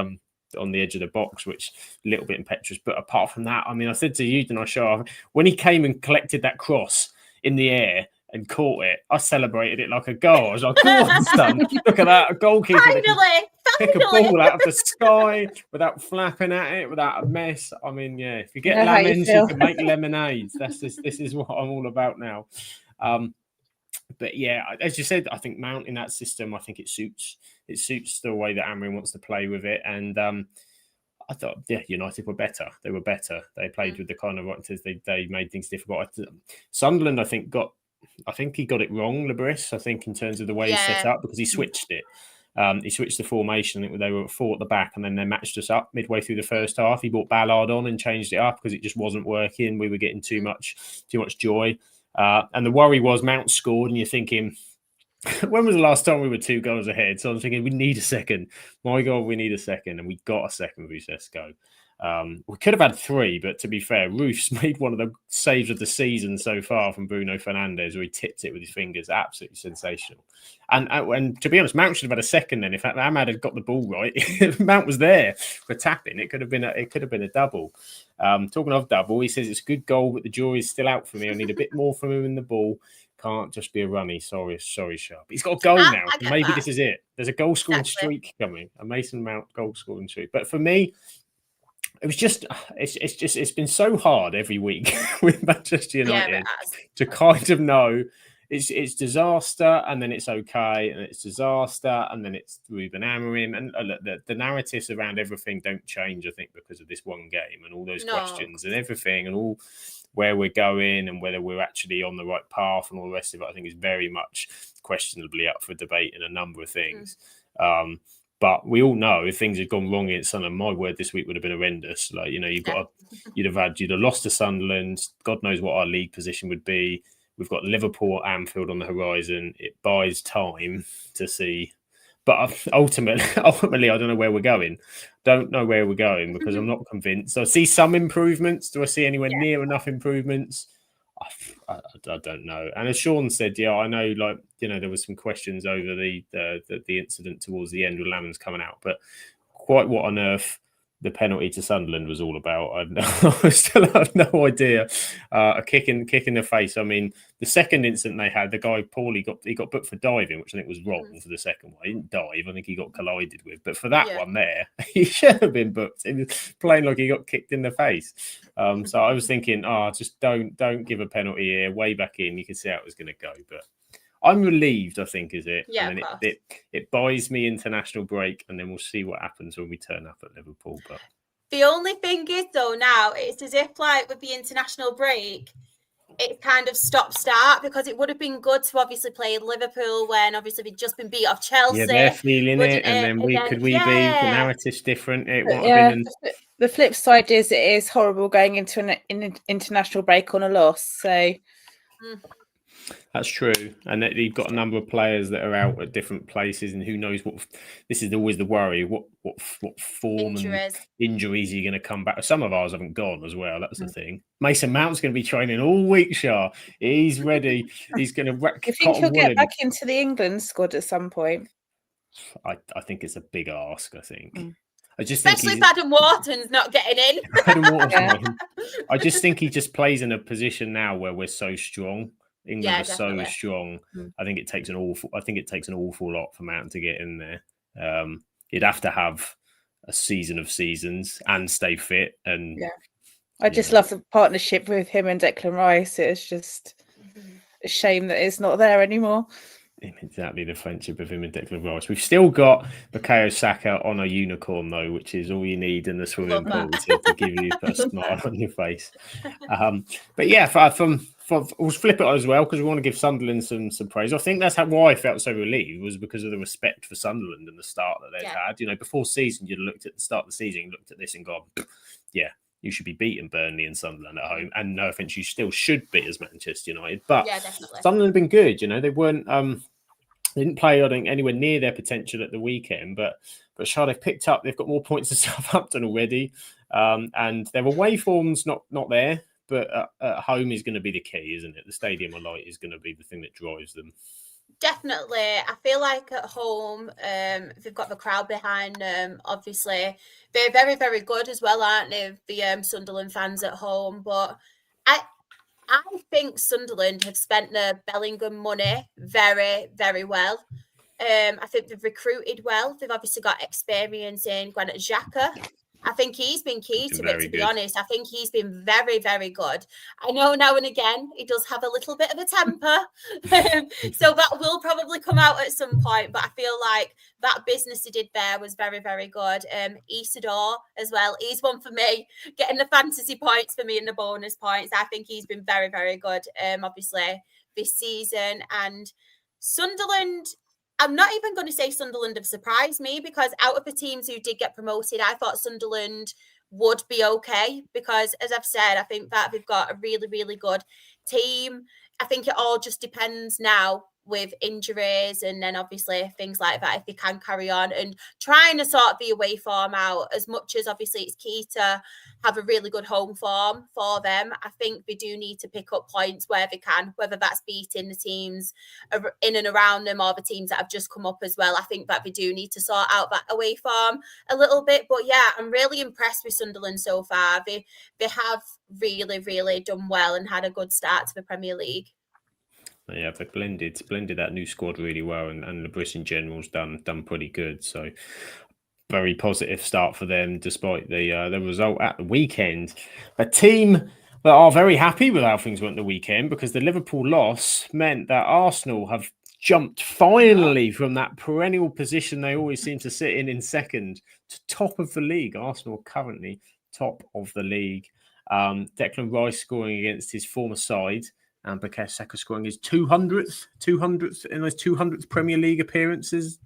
On the edge of the box, which a little bit impetuous. But apart from that, I mean, I said to you, didn't I, Shah, when he came and collected that cross in the air and caught it, I celebrated it like a goal. I was like, go on, son. Look at that, a goalkeeper. Finally. Pick a ball out of the sky without flapping at it, without a mess. I mean, yeah, if you get lemons, you can make lemonades. This is what I'm all about now. But yeah, as you said, I think Mount in that system, I think it suits the way that Amorim wants to play with it. And I thought, yeah, United were better. They were better. They played with the kind of they made things difficult. Sunderland, I think he got it wrong, Lebris. I think in terms of the way he set up because he switched it. He switched the formation. I think they were 4 at the back, and then they matched us up midway through the first half. He brought Ballard on and changed it up because it just wasn't working. We were getting too much joy. And the worry was Mount scored, and you're thinking, when was the last time we were 2 goals ahead? So I'm thinking, we need a second. My God, we need a second. And we got a second with Rusesco. We could have had 3, but to be fair, Roof's made one of the saves of the season so far from Bruno Fernandes, where he tipped it with his fingers. Absolutely sensational. And to be honest, Mount should have had a second then. In fact, Ahmad had got the ball right. Mount was there for tapping. It could have been a double. Talking of double, he says it's a good goal, but the jury's still out for me. I need a bit more from him in the ball. Can't just be a runny. Sorry, Sharp. He's got a goal now. Maybe this is it. There's a goal scoring streak coming. A Mason Mount goal scoring streak. But for me, it was it's been so hard every week with Manchester United to kind of know it's disaster and then it's okay and it's disaster and then it's Ruben Amorim and the narratives around everything don't change, I think, because of this one game and all those questions and everything and all where we're going and whether we're actually on the right path and all the rest of it. I think is very much questionably up for debate in a number of things. But we all know if things had gone wrong against Sunderland, my word, this week would have been horrendous. Like, you've you'd have lost to Sunderland. God knows what our league position would be. We've got Liverpool at Anfield on the horizon. It buys time to see. But ultimately, I don't know where we're going. Because I'm not convinced. I see some improvements. Do I see anywhere near enough improvements? I don't know. And as Sean said, yeah, I know, like, there was some questions over the incident towards the end with Lammon's coming out, but quite what on earth the penalty to Sunderland was all about, I still have no idea. A kick in the face. I mean, the second incident they had, the guy Paul, he got booked for diving, which I think was wrong for the second one. He didn't dive. I think he got collided with. But for that one there, he should have been booked. It was playing like he got kicked in the face. So I was thinking, just don't give a penalty here. Way back in, you can see how it was going to go. But I'm relieved, I think, is it? Yeah, and then it buys me international break, and then we'll see what happens when we turn up at Liverpool. But the only thing is, though, now it's as if, like, with the international break, it kind of stop-start, because it would have been good to obviously play Liverpool when obviously we'd just been beat off Chelsea. Yeah, they're feeling it, and then we could be. The narrative's different. It won't have been. The flip side is it is horrible going into an international break on a loss. So. That's true, and that you've got a number of players that are out at different places, and who knows what. This is always the worry: what form and injuries are you going to come back? Some of ours haven't gone as well. That's the thing. Mason Mount's going to be training all week, Shah. He's ready. He's going to wreck. You think he'll get back into the England squad at some point? I think it's a big ask. I think. I just especially if Adam Wharton's not getting in. I just think he just plays in a position now where we're so strong. England are so strong. I think it takes an awful lot for Mount to get in there. You'd have to have a season of seasons and stay fit. And I just love the partnership with him and Declan Rice. It's just a shame that it's not there anymore. Exactly, the friendship of him and Declan Rice. We've still got Bukayo Saka on a unicorn, though, which is all you need in the swimming pool to give you a smile on your face. But yeah, we'll flip it as well, because we want to give Sunderland some praise. I think that's why I felt so relieved, was because of the respect for Sunderland and the start that they've had. Before season, you'd looked at the start of the season, you looked at this and gone, yeah, you should be beating Burnley and Sunderland at home. And no offence, you still should be as Manchester United. But Sunderland have been good. They weren't. They didn't play, I think, anywhere near their potential at the weekend. But Shah, they've picked up. They've got more points than Southampton already, and their away form's not there. But at home is going to be the key, isn't it? The Stadium of Light is going to be the thing that drives them. Definitely. I feel like at home, they've got the crowd behind them. Obviously, they're very, very good as well, aren't they? The Sunderland fans at home. But I think Sunderland have spent their Bellingham money very, very well. I think they've recruited well. They've obviously got experience in Granit Xhaka. I think he's been key to it, to be honest. I think he's been very, very good. I know now and again he does have a little bit of a temper. So that will probably come out at some point. But I feel like that business he did there was very, very good. Isidore as well. He's one for me, getting the fantasy points for me and the bonus points. I think he's been very, very good, obviously, this season. And Sunderland... I'm not even going to say Sunderland have surprised me, because out of the teams who did get promoted, I thought Sunderland would be okay, because, as I've said, I think that they've got a really, really good team. I think it all just depends now with injuries and then obviously things like that, if they can carry on and trying to sort the away form out, as much as obviously it's key to have a really good home form for them. I think they do need to pick up points where they can, whether that's beating the teams in and around them or the teams that have just come up as well. I think that they do need to sort out that away form a little bit. But yeah, I'm really impressed with Sunderland so far. They have really, really done well and had a good start to the Premier League. Yeah, they've blended that new squad really well, and the British in general's done pretty good. So very positive start for them, despite the result at the weekend. A team that are very happy with how things went the weekend, because the Liverpool loss meant that Arsenal have jumped finally from that perennial position they always seem to sit in second to top of the league. Arsenal are currently top of the league. Declan Rice scoring against his former side, and Bukayo Saka scoring his 200th in those 200th Premier League appearances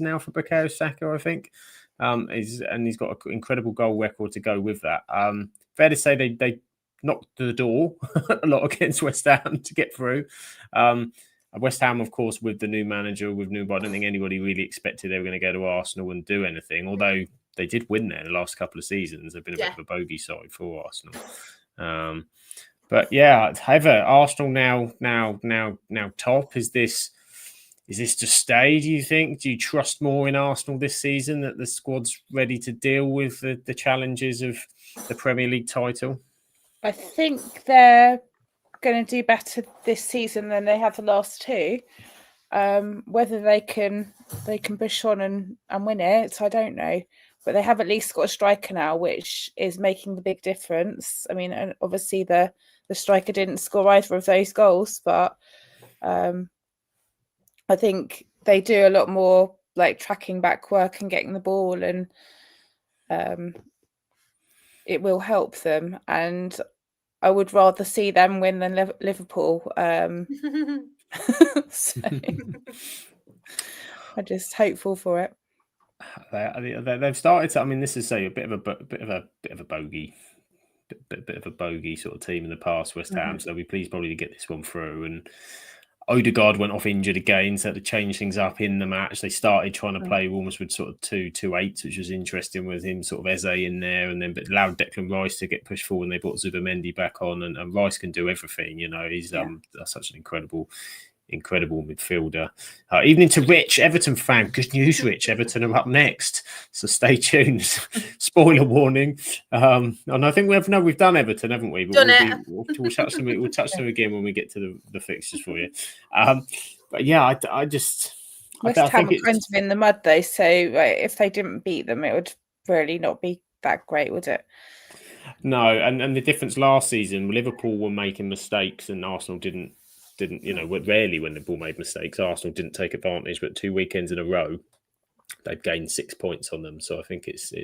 now for Bukayo Saka, I think. He's got an incredible goal record to go with that. Fair to say they knocked the door a lot against West Ham to get through. West Ham, of course, with the new manager, but I don't think anybody really expected they were going to go to Arsenal and do anything, although they did win there in the last couple of seasons. They've been a bit of a bogey side for Arsenal. But yeah, however, Arsenal now top. Is this to stay? Do you think? Do you trust more in Arsenal this season, that the squad's ready to deal with the challenges of the Premier League title? I think they're going to do better this season than they have the last two. Whether they can push on and win it, I don't know. But they have at least got a striker now, which is making the big difference. I mean, and obviously the striker didn't score either of those goals, but I think they do a lot more like tracking back work and getting the ball, and it will help them. And I would rather see them win than Liverpool. So I'm just hopeful for it. They've started to. I mean, this is a bit of a bogey sort of team in the past, West Ham. So they'll be pleased probably to get this one through. And Odegaard went off injured again, so to change things up in the match. They started trying to play almost with sort of 2-2-8s, which was interesting, with him sort of Eze in there, and then but allowed Declan Rice to get pushed forward, and they brought Zubimendi back on, and Rice can do everything. He's such an incredible midfielder. Evening to Rich, Everton fan. Good news, Rich. Everton are up next, so stay tuned. Spoiler warning. And I think we've done Everton, haven't we? But we'll touch them again when we get to the fixtures for you. But yeah, I just West Ham are kind of in the mud though, so if they didn't beat them, it would really not be that great, would it? No, and the difference last season, Liverpool were making mistakes and Arsenal didn't. Rarely when Liverpool made mistakes, Arsenal didn't take advantage, but 2 weekends in a row, they've gained 6 points on them. So I think it's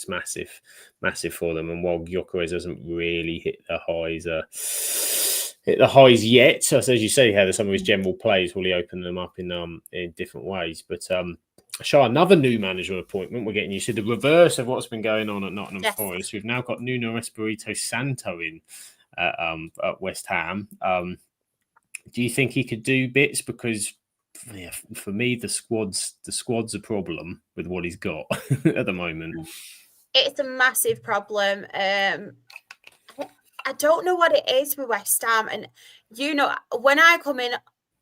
massive for them. And while Gyökeres hasn't really hit the highs yet, so as you say, Heather, some of his general plays will he open them up in different ways. But Shah, another new manager appointment. We're getting used to the reverse of what's been going on at Nottingham Forest. We've now got Nuno Espirito Santo in at West Ham. Do you think he could do bits? Because for me, the squad's a problem with what he's got at the moment. It's a massive problem. I don't know what it is with West Ham, and when I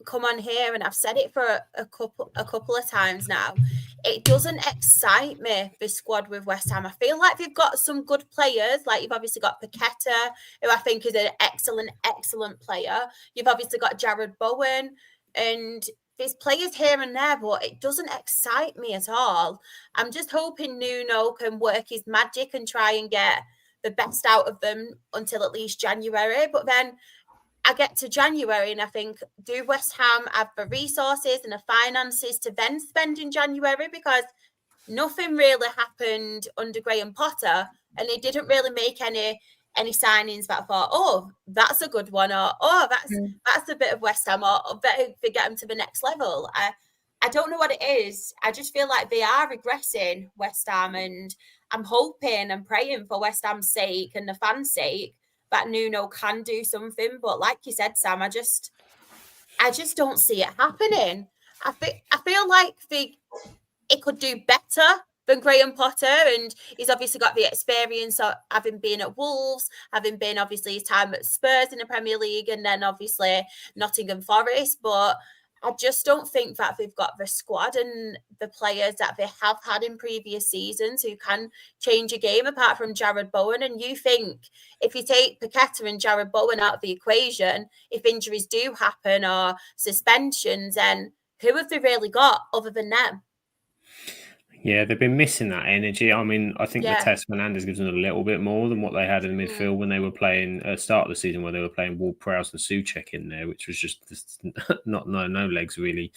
come on here, and I've said it for a couple of times now, it doesn't excite me, the squad with West Ham. I feel like they've got some good players. Like, you've obviously got Paqueta, who I think is an excellent player. You've obviously got Jared Bowen, and there's players here and there, but it doesn't excite me at all. I'm just hoping Nuno can work his magic and try and get the best out of them until at least January. But then I get to January and I think, do West Ham have the resources and the finances to then spend in January? Because nothing really happened under Graham Potter, and he didn't really make any signings that I thought, oh, that's a good one, or oh, that's a bit of West Ham, or better get them to the next level. I don't know what it is. I just feel like they are regressing, West Ham, and I'm hoping and praying for West Ham's sake and the fans' sake that Nuno can do something. But like you said, Sam, I just don't see it happening. I feel like it could do better than Graham Potter, and he's obviously got the experience of having been at Wolves, having been obviously his time at Spurs in the Premier League, and then obviously Nottingham Forest. But I just don't think that they've got the squad and the players that they have had in previous seasons who can change a game, apart from Jared Bowen. And you think if you take Paqueta and Jared Bowen out of the equation, if injuries do happen or suspensions, then who have they really got other than them? Yeah, they've been missing that energy. I mean, I think Matheus Fernandes gives them a little bit more than what they had in the midfield when they were playing start of the season, where they were playing Ward-Prowse and Souček in there, which was just no legs really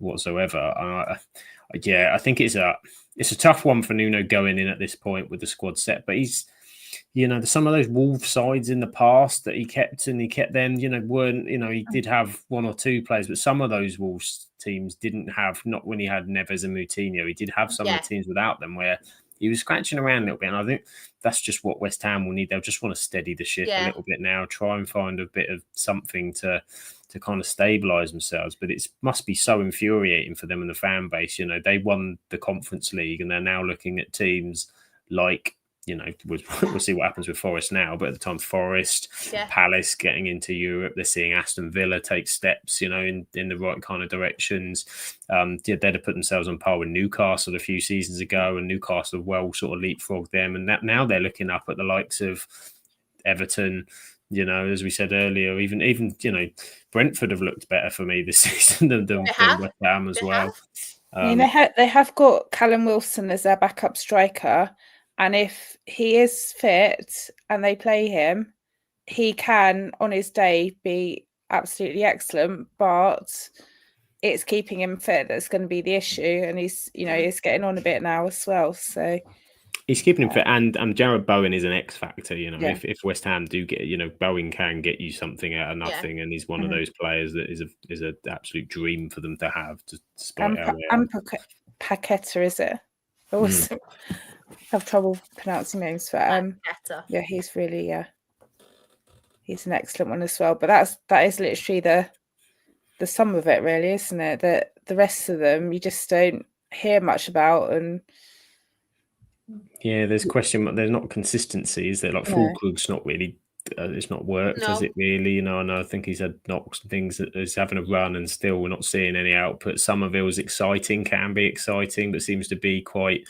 whatsoever. I think it's a tough one for Nuno going in at this point with the squad set, but he's, some of those Wolves sides in the past that he kept them, weren't, he did have one or two players, but some of those Wolves teams didn't have, not when he had Neves and Moutinho, he did have some of the teams without them where he was scratching around a little bit. And I think that's just what West Ham will need. They'll just want to steady the ship a little bit now, try and find a bit of something to kind of stabilise themselves. But it must be so infuriating for them and the fan base. They won the Conference League and they're now looking at teams like we'll see what happens with Forest now. But at the time, Forest, Palace getting into Europe, they're seeing Aston Villa take steps, in the right kind of directions. They'd have put themselves on par with Newcastle a few seasons ago, and Newcastle well sort of leapfrogged them. And now they're looking up at the likes of Everton. As we said earlier, even Brentford have looked better for me this season than West Ham as well. They have got Callum Wilson as their backup striker, and if he is fit and they play him, he can on his day be absolutely excellent. But it's keeping him fit that's going to be the issue, and he's getting on a bit now as well. So he's keeping him fit, and Jarrod Bowen is an X factor. If West Ham do get, Bowen can get you something out of nothing, and he's one of those players that is an absolute dream for them to have. Paqueta, is it? I always have trouble pronouncing names, but he's really he's an excellent one as well. But that is literally the sum of it, really, isn't it? That the rest of them you just don't hear much about, and there's not consistency, is there? Like Fulkrug's not really, it's not worked, has it really? And I think he's had knocks and things that he's having a run, and still we're not seeing any output. Somerville's can be exciting, but seems to be quite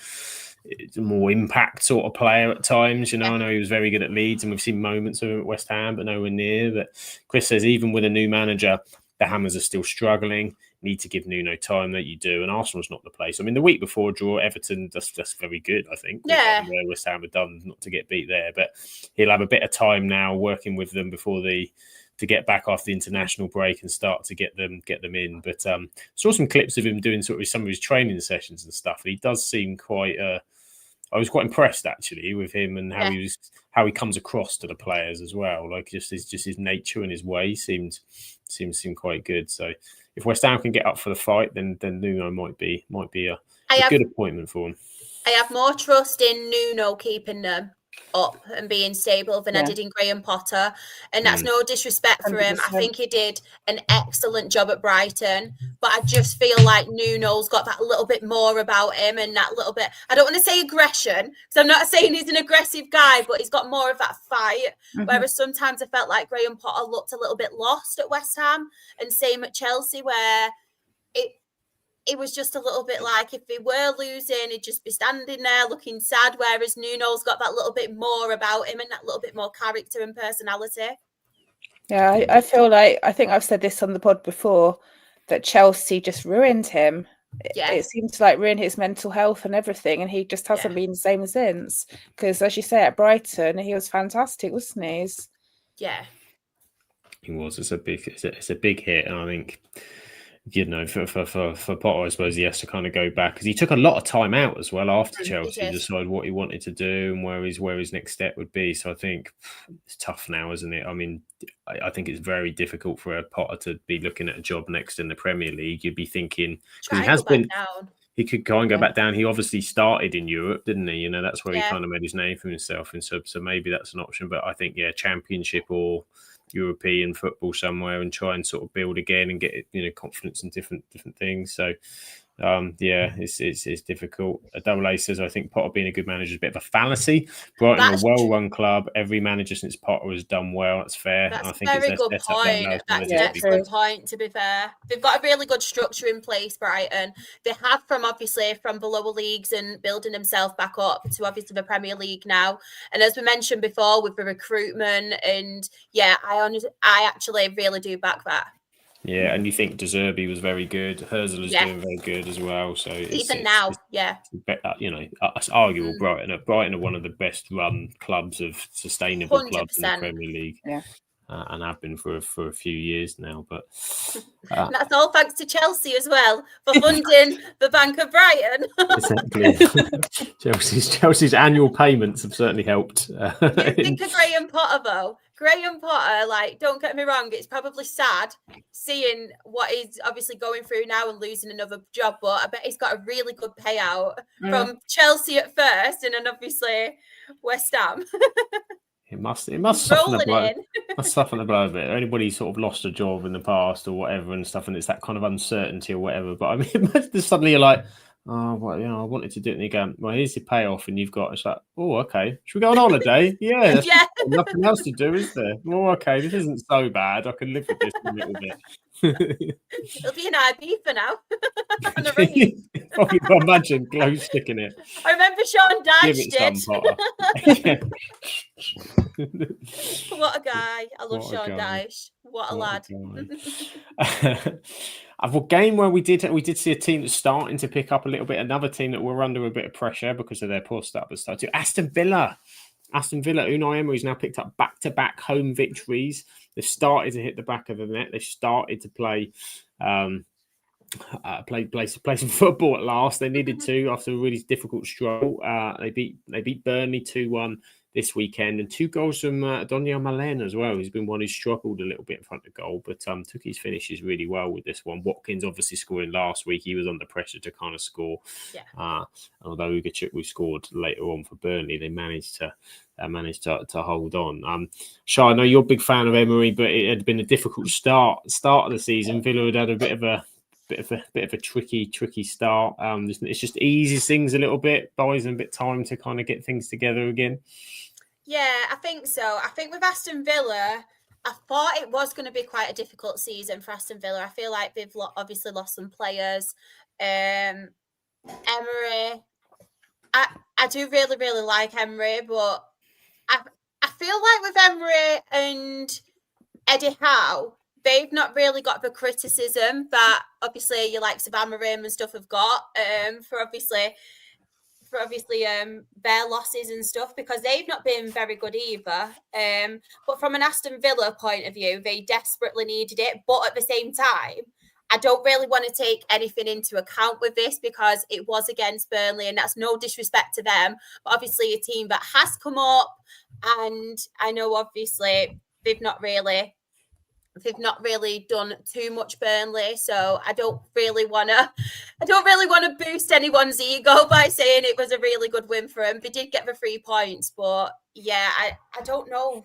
a more impact sort of player at times. I know he was very good at Leeds, and we've seen moments of him at West Ham, but nowhere near. But Chris says even with a new manager, the Hammers are still struggling. Need to give Nuno time, that you do, and Arsenal's not the place. I mean, the week before draw, Everton, that's very good, I think. Where West Ham have done not to get beat there, but he'll have a bit of time now working with them before to get back after the international break and start to get them in. But saw some clips of him doing sort of some of his training sessions and stuff. And he does seem quite. I was quite impressed actually with him and how he comes across to the players as well. Like just his nature and his way seemed quite good. So if West Ham can get up for the fight, then Nuno might be a good appointment for him. I have more trust in Nuno keeping them up and being stable than I did in Graham Potter, and that's no disrespect for him. 100%. I think he did an excellent job at Brighton, but I just feel like Nuno's got that little bit more about him, and that little bit, I don't want to say aggression, because I'm not saying he's an aggressive guy, but he's got more of that fight. Whereas sometimes I felt like Graham Potter looked a little bit lost at West Ham, and same at Chelsea, where it was just a little bit like if they were losing, he'd just be standing there looking sad, whereas Nuno's got that little bit more about him and that little bit more character and personality. Yeah, I feel like, I think I've said this on the pod before, that Chelsea just ruined him. It seemed to ruin his mental health and everything, and he just hasn't been the same since. Because as you say, at Brighton, he was fantastic, wasn't he? He was. It's a big hit, and I think, for Potter, I suppose he has to kind of go back, because he took a lot of time out as well after Chelsea to decide what he wanted to do and where his next step would be. So I think it's tough now, isn't it? I mean, I think it's very difficult for a Potter to be looking at a job next in the Premier League. You'd be thinking, he could go and go back down. He obviously started in Europe, didn't he? That's where he kind of made his name for himself, and so maybe that's an option. But I think Championship or European football somewhere, and try and sort of build again and get confidence in different things. So it's difficult. A double A says, I think Potter being a good manager is a bit of a fallacy. Brighton are a well-run club. Every manager since Potter has done well. That's fair. That's I think a very good point. That's an excellent point, to be fair. They've got a really good structure in place, Brighton. They have from the lower leagues and building themselves back up to obviously the Premier League now. And as we mentioned before, with the recruitment, and I actually really do back that. Yeah, and you think De Zerbi was very good. Herzl is doing very good as well. So it's arguable. Brighton are one of the best run clubs of sustainable 100%. Clubs in the Premier League. Yeah. And have been for a few years now, but that's all thanks to Chelsea as well for funding the Bank of Brighton. Exactly. Chelsea's annual payments have certainly helped. You think of Graham Potter though? Graham Potter, don't get me wrong, it's probably sad seeing what he's obviously going through now and losing another job, but I bet he's got a really good payout from Chelsea at first, and then obviously West Ham. It must soften the blow. Must soften the blow a bit. Anybody sort of lost a job in the past or whatever and stuff, and it's that kind of uncertainty or whatever. But I mean, suddenly you're like, oh, well, I wanted to do it. And you go, well, here's your payoff. And you've got, it's like, oh, okay. Should we go on holiday? Yeah, there's nothing else to do, is there? Oh, okay. This isn't so bad. I can live with this a little bit. It'll be an IB for now. On a ring. You can imagine glow sticking it. I remember Sean Dyche did. What a guy. I love Sean Dyche. What a lad. A game where we did see a team that's starting to pick up a little bit. Another team that were under a bit of pressure because of their poor start at the start. Aston Villa, Unai Emery's now picked up back-to-back home victories. They've started to hit the back of the net. They've started to play some football at last. They needed to after a really difficult struggle. They beat Burnley 2-1 this weekend, and 2 goals from Daniel Malen as well. He's been one who's struggled a little bit in front of goal, but took his finishes really well with this one. Watkins obviously scoring last week. He was under pressure to kind of score. Yeah. Although Ugachukwu scored later on for Burnley, they managed to hold on. Shah, I know you're a big fan of Emery, but it had been a difficult start of the season. Villa had a bit of a tricky start. It's just eases things a little bit, buys them a bit time to kind of get things together again. Yeah, I think so. I think with Aston Villa, I thought it was going to be quite a difficult season for Aston Villa. I feel like they've obviously lost some players. Emery, I do really, really like Emery, but I feel like with Emery and Eddie Howe, they've not really got the criticism that obviously your likes of Amorim and stuff have got for obviously their losses and stuff, because they've not been very good either. But from an Aston Villa point of view, they desperately needed it. But at the same time, I don't really want to take anything into account with this because it was against Burnley, and that's no disrespect to them. But obviously a team that has come up, and I know obviously they've not really done too much Burnley, so I don't really want to boost anyone's ego by saying it was a really good win for them. They did get the 3 points, but yeah, I don't know.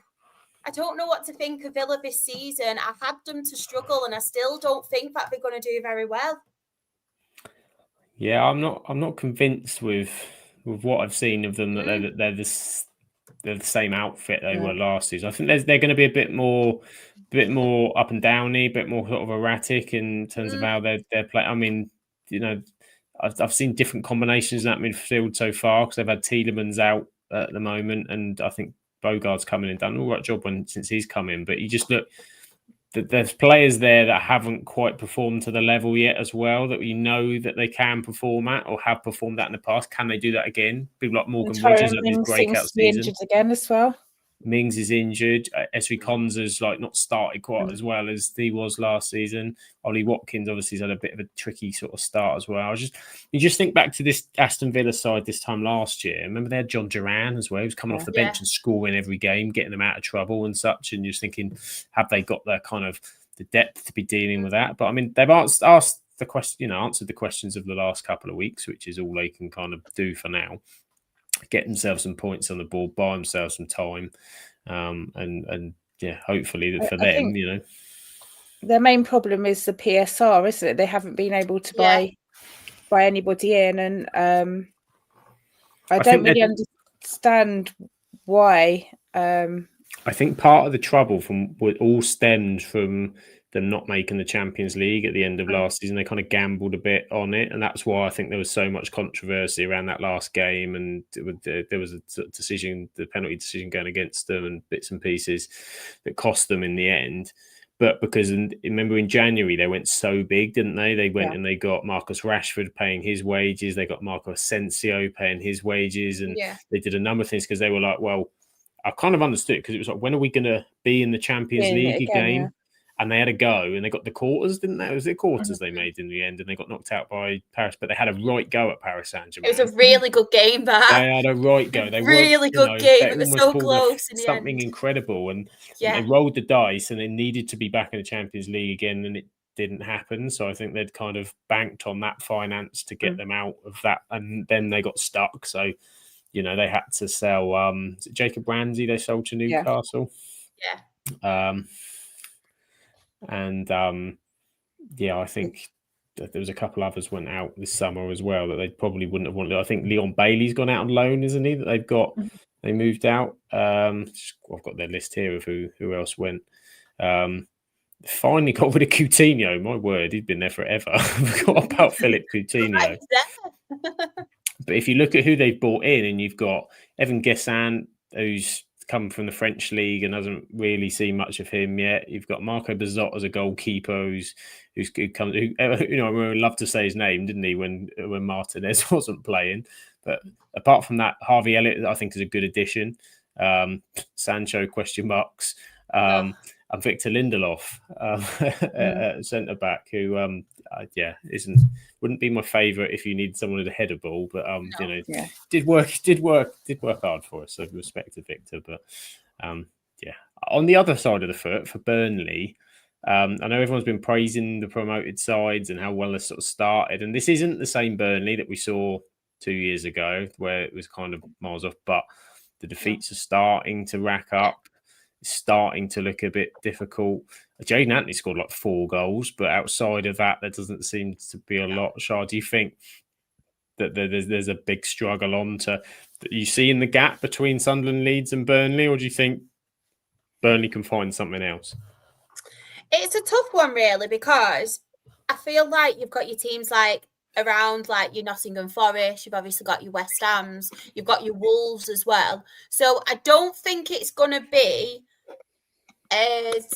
I don't know what to think of Villa this season. I had them to struggle, and I still don't think that they're going to do very well. Yeah, I'm not convinced with what I've seen of them that they're the same outfit they were last season. I think they're going to be a bit more up and downy, a bit more sort of erratic in terms of how they're playing. I mean, I've seen different combinations in that midfield so far because they've had Tielemans out at the moment, and I think Bogart's coming in, done an all right job since he's come in. But you just look, there's players there that haven't quite performed to the level yet as well, that you know that they can perform at or have performed at in the past. Can they do that again? People like Morgan Rogers had his breakout season. Injured again as well. Mings is injured. Esri Konsa's not started quite as well as he was last season. Ollie Watkins obviously has had a bit of a tricky sort of start as well. You just think back to this Aston Villa side this time last year. Remember they had John Duran as well. He was coming off the bench and scoring every game, getting them out of trouble and such. And you're just thinking, have they got the kind of the depth to be dealing with that? But I mean, they've asked the question, answered the questions of the last couple of weeks, which is all they can kind of do for now. Get themselves some points on the board, buy themselves some time, and hopefully for them, their main problem is the PSR, isn't it? They haven't been able to buy anybody in, and I don't really understand why. I think part of the trouble all stemmed from them not making the Champions League at the end of last season. They kind of gambled a bit on it, and that's why I think there was so much controversy around that last game, and there was a decision, the penalty decision going against them, and bits and pieces that cost them in the end. But because remember in January they went so big, didn't they? They went and they got Marcus Rashford paying his wages, they got Marco Asensio paying his wages, and they did a number of things because they were like, well, I kind of understood because it was like, when are we going to be in the Champions League again? Yeah. And they had a go, and they got the quarters, didn't they? It was the quarters they made in the end, and they got knocked out by Paris. But they had a right go at Paris Saint-Germain. It was a really good game, that. They had a right go. They really good game. It was so close in the end. Something incredible, and they rolled the dice, and they needed to be back in the Champions League again, and it didn't happen. So I think they'd kind of banked on that finance to get them out of that, and then they got stuck. So they had to sell. Jacob Ramsey they sold to Newcastle. Yeah. And I think there was a couple others went out this summer as well that they probably wouldn't have wanted. I think Leon Bailey's gone out on loan, isn't he? That they've got, they moved out. I've got their list here of who else went. Finally got rid of Coutinho. My word, he'd been there forever. I forgot about Philip Coutinho. But if you look at who they've brought in, and you've got Evan Guessant, who's come from the French league and hasn't really seen much of him yet. You've got Marco Bizot as a goalkeeper who we loved to say his name, didn't he, when Martinez wasn't playing. But apart from that, Harvey Elliott, I think, is a good addition. Sancho, question marks. And Victor Lindelof, centre back, who wouldn't be my favourite if you need someone with a header ball, but did work hard for us. So respect to Victor, but on the other side of the foot for Burnley, I know everyone's been praising the promoted sides and how well they sort of started, and this isn't the same Burnley that we saw 2 years ago where it was kind of miles off, but the defeats are starting to rack up. Starting to look a bit difficult. Jaden Anthony scored like 4 goals, but outside of that, there doesn't seem to be a lot. Shah, do you think that there's a big struggle on that you see in the gap between Sunderland, Leeds and Burnley, or do you think Burnley can find something else? It's a tough one, really, because I feel like you've got your teams like around like your Nottingham Forest, you've obviously got your West Hams, you've got your Wolves as well. So I don't think it's going to be as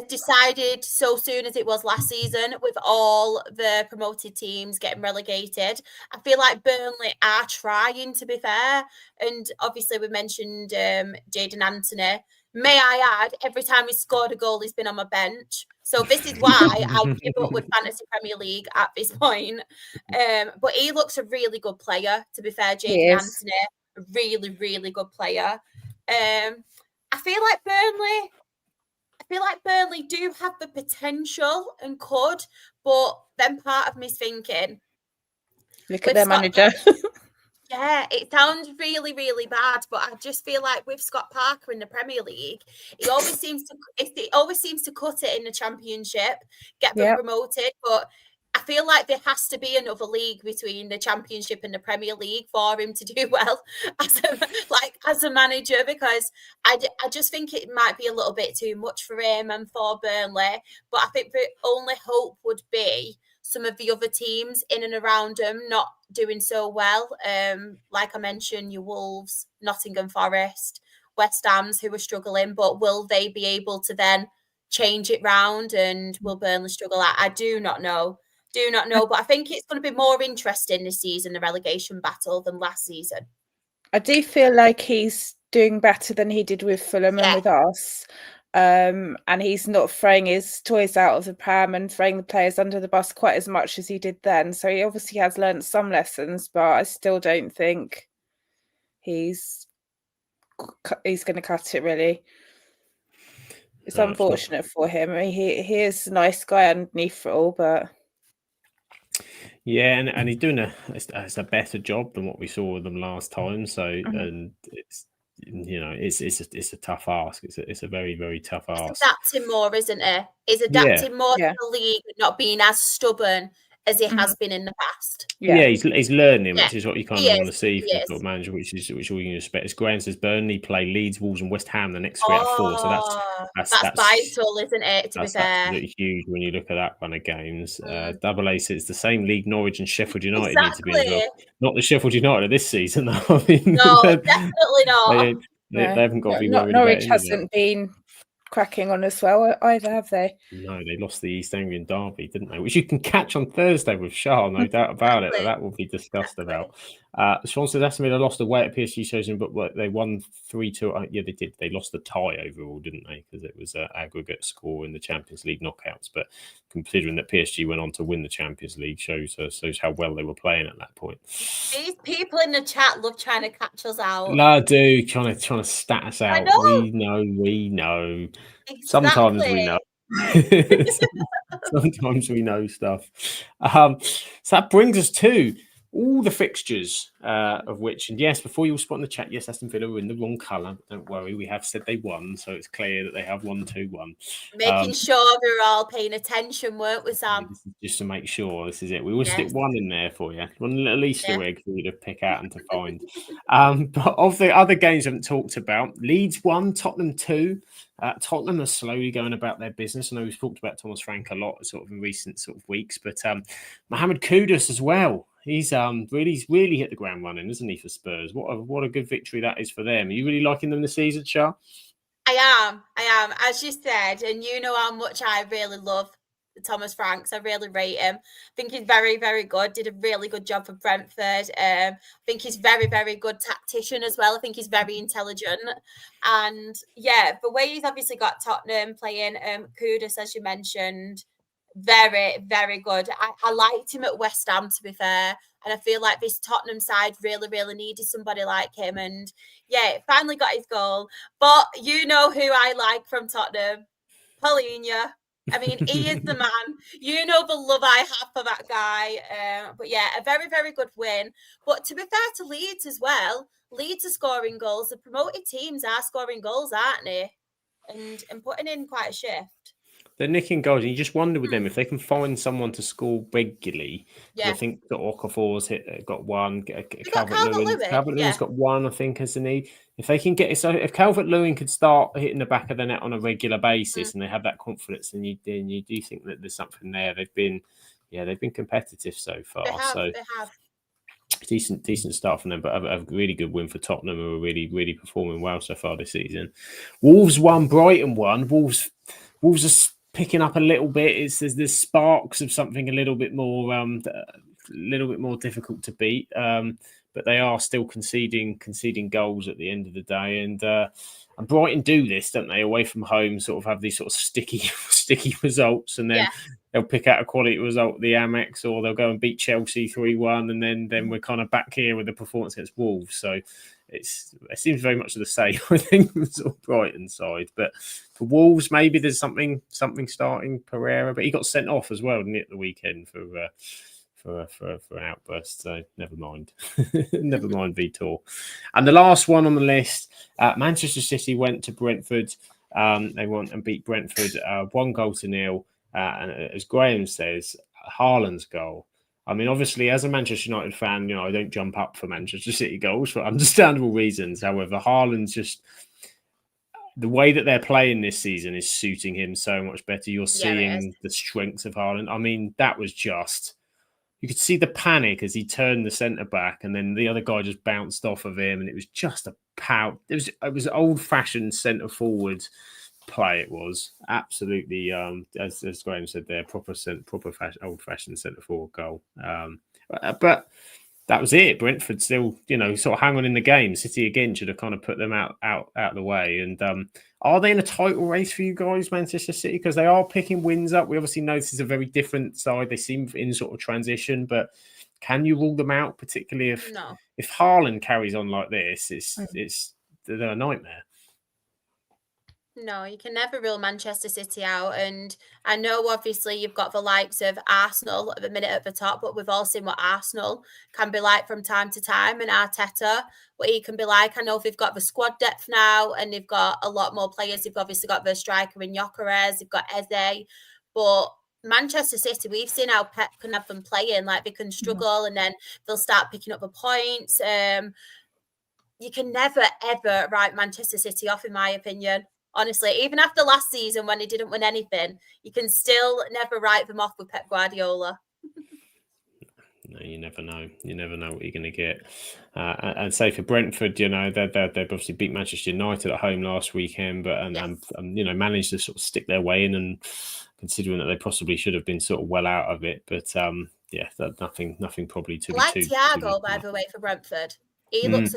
decided so soon as it was last season with all the promoted teams getting relegated. I feel like Burnley are trying, to be fair. And obviously we mentioned Jaden Anthony. May I add, every time he's scored a goal, he's been on my bench. So this is why I'll give up with Fantasy Premier League at this point. But he looks a really good player, to be fair, Jaden Anthony. A really, really good player. I feel like Burnley do have the potential and could, but then part of me is thinking, look at their manager. Yeah, it sounds really, really bad, but I just feel like with Scott Parker in the Premier League, he always seems to cut it in the Championship, get them promoted. But I feel like there has to be another league between the Championship and the Premier League for him to do well as a manager, because I just think it might be a little bit too much for him and for Burnley. But I think the only hope would be some of the other teams in and around them not doing so well. Like I mentioned, your Wolves, Nottingham Forest, West Hams, who are struggling, but will they be able to then change it round, and will Burnley struggle? I do not know, but I think it's going to be more interesting this season, the relegation battle, than last season. I do feel like he's doing better than he did with Fulham and with us. And he's not throwing his toys out of the pram and throwing the players under the bus quite as much as he did then. So he obviously has learned some lessons, but I still don't think he's going to cut it, really. It's unfortunate for him. I mean, he is a nice guy underneath it all, but... Yeah, and he's doing a better job than what we saw with them last time. So, and it's... it's a tough ask. It's a very, very tough ask. He's adapting more, isn't it? He's adapting more to the league, not being as stubborn as he has been in the past. Yeah, he's learning, which is what you kind of want to see from sort of manager, which all you can expect. As Graham says, Burnley play Leeds, Wolves, and West Ham the next 3 out of 4. So that's vital, isn't it? To be fair, absolutely huge when you look at that kind of games. Double A, it's the same league. Norwich and Sheffield United need to be as well. Not the Sheffield United of this season, though. I mean, no, definitely not. They haven't got to be worried. Norwich hasn't been cracking on as well either, have they? No, they lost the East Anglian derby, didn't they? Which you can catch on Thursday with Shah, no doubt about it. That will be discussed about. Sean says Aston Villa lost away at PSG Stadium, but they won 3-2. Yeah, they did. They lost the tie overall, didn't they? Because it was an aggregate score in the Champions League knockouts. But considering that PSG went on to win the Champions League, shows how well they were playing at that point. These people in the chat love trying to catch us out. No, dude, trying to stat us out. We know. Exactly. Sometimes we know. Sometimes we know stuff. So that brings us to all the fixtures of which, and yes, before you all spot in the chat, yes, Aston Villa were in the wrong colour. Don't worry, we have said they won, so it's clear that they have won 2-1. Making sure we were all paying attention, weren't we, Sam? This is just to make sure. This is it. We will stick one in there for you. One little Easter egg for you to pick out and to find. But of the other games I haven't talked about, Leeds 1, Tottenham 2. Tottenham are slowly going about their business. I know we've talked about Thomas Frank a lot sort of in recent sort of weeks, but Mohamed Kudus as well. He's really hit the ground running, isn't he, for Spurs? What a good victory that is for them. Are you really liking them this season, Char? I am, as you said, and you know how much I really love Thomas Franks. I really rate him. I think he's very, very good. Did a really good job for Brentford. I think he's very, very good tactician as well. I think he's very intelligent. And yeah, the way he's obviously got Tottenham playing Kudus, as you mentioned, very, very good. I liked him at West Ham, to be fair. And I feel like this Tottenham side really, really needed somebody like him. And yeah, finally got his goal. But you know who I like from Tottenham? Paulinho. I mean, he is the man. You know the love I have for that guy. But yeah, a very, very good win. But to be fair to Leeds as well, Leeds are scoring goals. The promoted teams are scoring goals, aren't they? And putting in quite a shift. They're nicking goals, and you just wonder with them if they can find someone to score regularly. Yeah. I think that Okafor's got one. Calvert-Lewin's got one, I think, as the need. If they can get so, if Calvert-Lewin could start hitting the back of the net on a regular basis, and they have that confidence, then you do think that there's something there. They've been competitive so far. They have. Decent start from them, but a really good win for Tottenham, who are really, really performing well so far this season. Wolves 1, Brighton 1. Wolves are picking up a little bit. There's sparks of something a little bit more difficult to beat, but they are still conceding goals at the end of the day. And Brighton do this, don't they? Away from home, sort of have these sort of sticky results, and then they'll pick out a quality result at the Amex, or they'll go and beat Chelsea 3-1, and then we're kind of back here with the performance against Wolves. So it seems very much the same, I think, sort of Brighton side. But for Wolves, maybe there's something starting Pereira, but he got sent off as well, didn't he, at the weekend for outbursts. So never mind, never mind Vitor. And the last one on the list, Manchester City went to Brentford. They went and beat Brentford 1-0. And as Graham says, Haaland's goal. I mean, obviously, as a Manchester United fan, I don't jump up for Manchester City goals for understandable reasons. However, Haaland's just the way that they're playing this season is suiting him so much better. You're seeing the strengths of Haaland. I mean, that was just, you could see the panic as he turned the centre back, and then the other guy just bounced off of him, and it was just a pout. It was old-fashioned centre forward play. It was absolutely, as Graham said there, proper old-fashioned centre forward goal. But that was it. Brentford still, sort of hang on in the game. City again should have kind of put them out of the way. And are they in a title race for you guys, Manchester City? Because they are picking wins up. We obviously know this is a very different side. They seem in sort of transition, but can you rule them out? Particularly if Haaland carries on like this, they're a nightmare. No, you can never rule Manchester City out. And I know, obviously, you've got the likes of Arsenal at the minute at the top, but we've all seen what Arsenal can be like from time to time, and Arteta, what he can be like. I know they've got the squad depth now, and they've got a lot more players. They've obviously got the striker in Gyökeres, they've got Eze, but Manchester City, we've seen how Pep can have them playing. Like, they can struggle, and then they'll start picking up the points. You can never, ever write Manchester City off, in my opinion. Honestly, even after last season when they didn't win anything, you can still never write them off with Pep Guardiola. No, you never know. You never know what you're going to get. And say for Brentford, they've obviously beat Manchester United at home last weekend, but managed to sort of stick their way in, and considering that they possibly should have been sort of well out of it. But nothing probably to be too. Thiago, by the way, for Brentford. He looks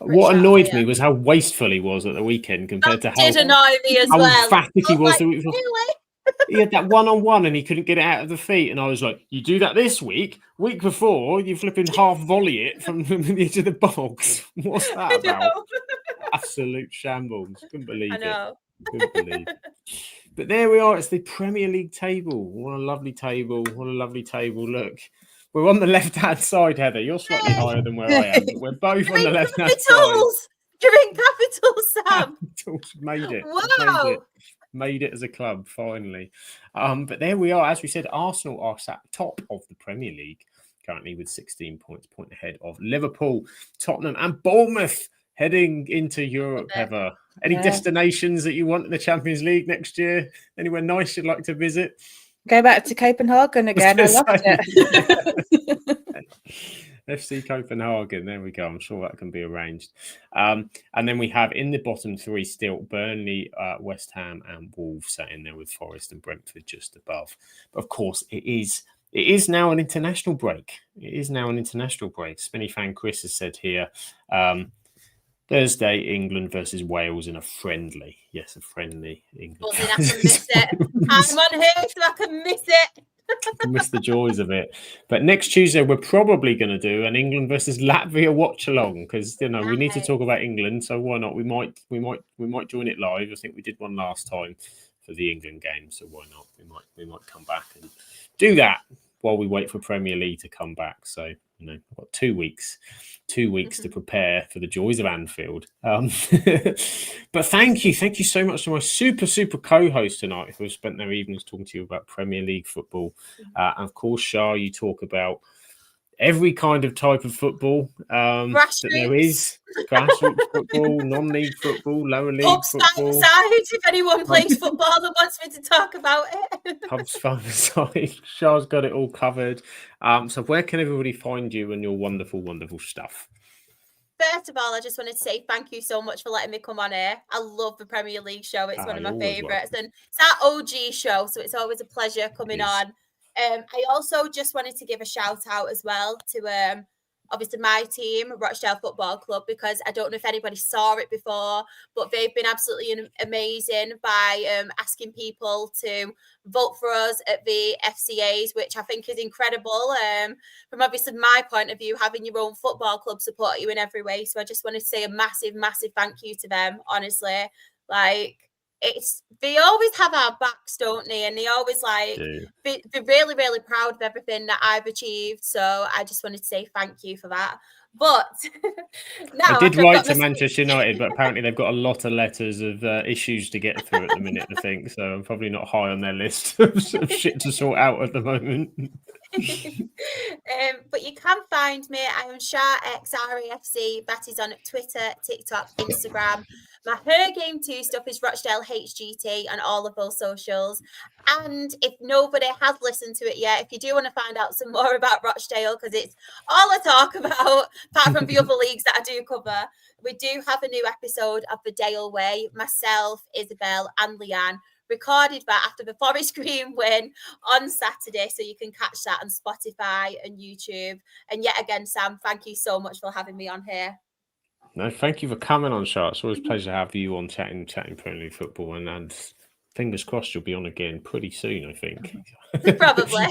what annoyed me was how wasteful he was at the weekend compared to how annoy me as well. Emphatic he was the week before. He had that one-on-one and he couldn't get it out of the feet. And I was like, you do that this week? Week before, you flipping half volley it from the edge of the box. What's that about? Absolute shambles. Couldn't believe it. Couldn't believe it. But there we are. It's the Premier League table. What a lovely table. Look. We're on the left-hand side, Heather. You're slightly higher than where I am, but we're both on the left-hand side. You're in capitals, Sam. Capitals. Made it. Wow. Made it as a club, finally. But there we are. As we said, Arsenal are sat top of the Premier League, currently with 16 points, point ahead of Liverpool, Tottenham and Bournemouth heading into Europe, Heather. Any destinations that you want in the Champions League next year? Anywhere nice you'd like to visit? Go back to Copenhagen again. I loved it. FC Copenhagen. There we go. I'm sure that can be arranged. And then we have in the bottom three still Burnley, West Ham and Wolves sat in there with Forest and Brentford just above. But of course, it is now an international break. Spinny fan Chris has said here, Thursday, England versus Wales in a friendly. Yes, a friendly England. I can miss it. I'm on here so I can miss it. Miss the joys of it. But next Tuesday, we're probably going to do an England versus Latvia watch along because we need to talk about England. So why not? We might join it live. I think we did one last time for the England game. So why not? We might come back and do that while we wait for Premier League to come back. So I've got 2 weeks. 2 weeks to prepare for the joys of Anfield. But thank you so much to my super co-host tonight who have spent their evenings talking to you about Premier League football. And of course, Shah, you talk about every kind of type of football that there is. Grassroots football, non-league football, lower league football. Side, if anyone plays football and wants me to talk about it. Pubs fun aside. Shah's got it all covered. So where can everybody find you and your wonderful, wonderful stuff? First of all, I just wanted to say thank you so much for letting me come on here. I love the Premier League show. It's one of my favourites. And it's our OG show, so it's always a pleasure coming on. I also just wanted to give a shout out as well to obviously my team, Rochdale Football Club, because I don't know if anybody saw it before, but they've been absolutely amazing by asking people to vote for us at the FCAs, which I think is incredible. From obviously my point of view, having your own football club support you in every way. So I just wanted to say a massive, massive thank you to them, honestly. They always have our backs, don't they? And they always they're really, really proud of everything that I've achieved. So I just wanted to say thank you for that. But now I did write to Manchester United, but apparently they've got a lot of letters of issues to get through at the minute, I think. So I'm probably not high on their list of shit to sort out at the moment. But you can find me. I am Shah XRAFC. That is on Twitter, TikTok, Instagram. My Her Game 2 stuff is Rochdale HGT on all of those socials. And if nobody has listened to it yet, if you do want to find out some more about Rochdale, because it's all I talk about, apart from the other leagues that I do cover, we do have a new episode of The Dale Way. Myself, Isabel, and Leanne recorded that after the Forest Green win on Saturday, so you can catch that on Spotify and YouTube. And yet again, Sam, thank you so much for having me on here. No, thank you for coming on, Shah. It's always a pleasure to have you on chatting Premier League football, and fingers crossed you'll be on again pretty soon, I think. Probably.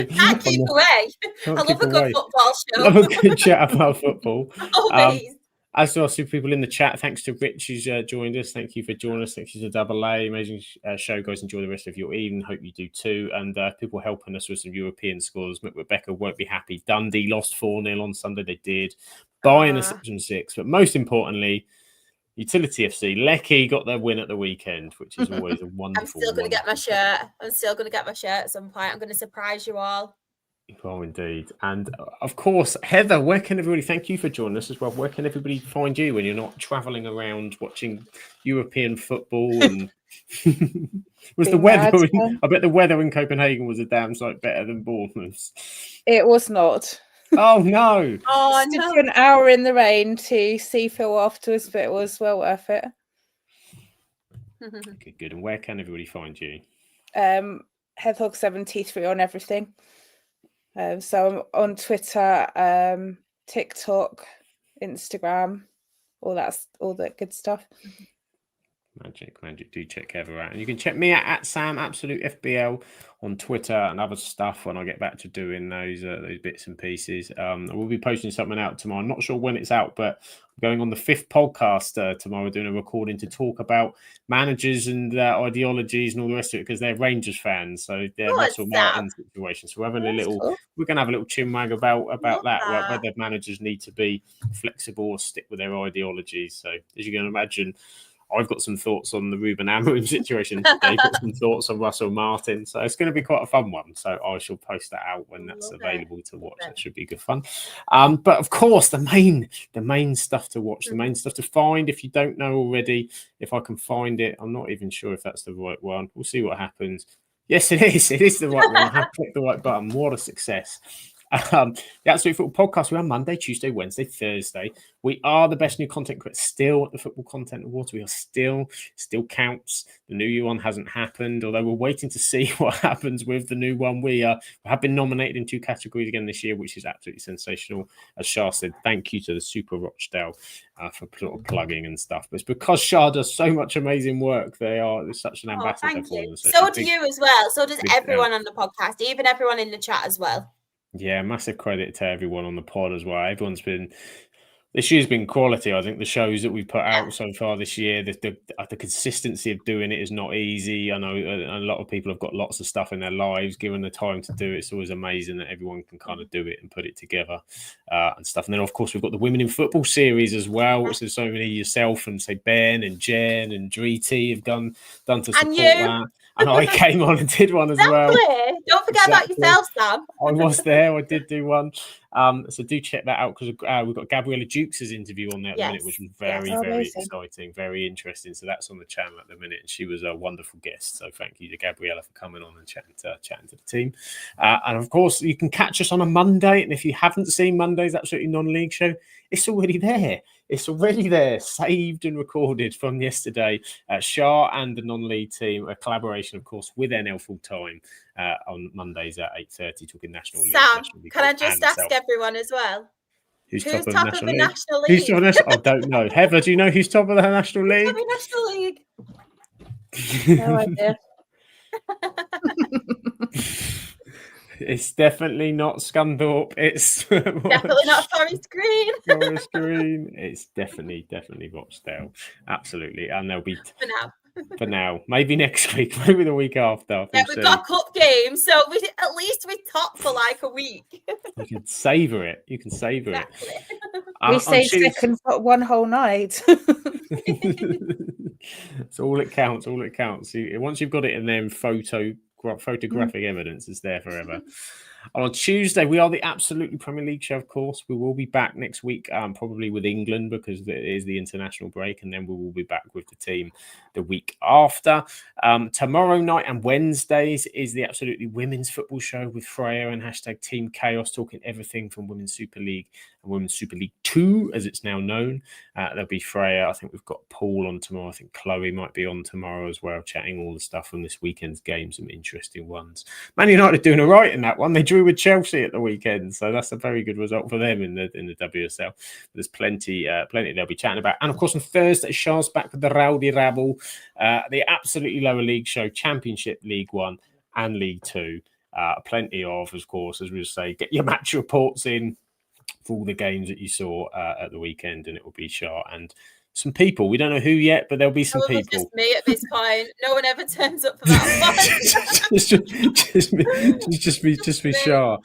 Can't keep away. I love a good football show. Love a good chat about football. Always. As to our super people in the chat, thanks to Rich who's joined us. Thank you for joining us. Thank you to Double A. Amazing show, guys. Enjoy the rest of your evening. Hope you do too. And people helping us with some European scores. Rebecca won't be happy. Dundee lost 4-0 on Sunday. They did. Bayern a 7-6. But most importantly, Utility FC. Lecky got their win at the weekend, which is always a wonderful. I'm still going to get my shirt. At some point. I'm going to surprise you all. Oh, indeed. And of course, Heather, where can everybody, thank you for joining us as well. Where can everybody find you when you're not travelling around watching European football? And was the weather, I bet the weather in Copenhagen was a damn sight better than Bournemouth's. It was not. Oh, no. Stood for an hour in the rain to see Phil afterwards, but it was well worth it. Okay, good. And where can everybody find you? Hedgehog73 on everything. So I'm on Twitter, TikTok, Instagram, all that good stuff. Magic. Do check Heather out. And you can check me at Sam Absolute FBL on Twitter and other stuff when I get back to doing those bits and pieces. I will be posting something out tomorrow. I'm not sure when it's out, but I'm going on the 5th podcast tomorrow, doing a recording to talk about managers and ideologies and all the rest of it, because they're Rangers fans. So they're Russell Martin situation. So we're going to have a little chinwag about that, whether managers need to be flexible or stick with their ideologies. So as you can imagine, I've got some thoughts on the Ruben Amorim situation. They've got some thoughts on Russell Martin. So it's going to be quite a fun one. So I shall post that out when that's available to watch. That should be good fun. But of course, the main stuff to watch, the main stuff to find, if you don't know already, if I can find it, I'm not even sure if that's the right one. We'll see what happens. Yes, it is. It is the right one. I have clicked the right button. What a success. The Absolute Football Podcast. We're on Monday, Tuesday, Wednesday, Thursday. We are the best new content creators still at the Football Content Awards. We are still counts. The new one hasn't happened, although we're waiting to see what happens with the new one. We have been nominated in 2 categories again this year, which is absolutely sensational. As Shah said, thank you to the Super Rochdale for sort of plugging and stuff. But it's because Shah does so much amazing work. They're such an ambassador. Thank for you. them. So do you as well. So does everyone on the podcast, even everyone in the chat as well. Yeah, massive credit to everyone on the pod as well. This year's been quality. I think the shows that we've put out so far this year, the consistency of doing it is not easy. I know a lot of people have got lots of stuff in their lives. Given the time to do it, it's always amazing that everyone can kind of do it and put it together and stuff. And then, of course, we've got the Women in Football series as well, which there's so many yourself and say Ben and Jen and Dreety have done to support that. And I came on and did one as well. Don't forget about yourself, Sam. I was there. I did do one. So do check that out, because we've got Gabriella Dukes' interview on there at the minute, which was very exciting, very interesting. So that's on the channel at the minute, and she was a wonderful guest. So thank you to Gabriella for coming on and chatting to the team. And of course, you can catch us on a Monday. And if you haven't seen Monday's Absolutely Non-League show, it's already there. It's already there, saved and recorded from yesterday. Shah and the non-league team, a collaboration, of course, with NL Full Time on Mondays at 8:30, talking National League. Sam, can I just ask everyone as well? Who's top of the National League? Who's top of the I don't know. Heather, do you know who's top of the National League? Top of the National League. No idea. It's definitely not Scunthorpe. It's definitely not Forest Green. Forest Green. It's definitely Rochdale. Absolutely. And they'll be for now. Maybe next week, maybe the week after. Yeah, we've got a cup game, so at least we're top for like a week. You can savour it. it. We stayed second for one whole night. It's all it counts. Once you've got it in there, photographic evidence is there forever. On Tuesday, we are the Absolutely Premier League show, of course. We will be back next week, probably with England, because it is the international break, and then we will be back with the team the week after. Tomorrow night and Wednesdays is the Absolutely Women's Football show with Freya and #Team Chaos, talking everything from Women's Super League and Women's Super League 2, as it's now known. There'll be Freya. I think we've got Paul on tomorrow. I think Chloe might be on tomorrow as well, chatting all the stuff from this weekend's games, some interesting ones. Man United doing all right in that one. They drew with Chelsea at the weekend, so that's a very good result for them in the WSL. There's plenty they'll be chatting about. And of course, on Thursday, Shah's back with the Rowdy Rabble, the Absolutely Lower League show, Championship, League 1 and League 2. Plenty of course, as we say, get your match reports in for all the games that you saw at the weekend, and it will be Shah and some people. We don't know who yet, but there'll be some people. Just me at this point. No one ever turns up for that one. just be Shah.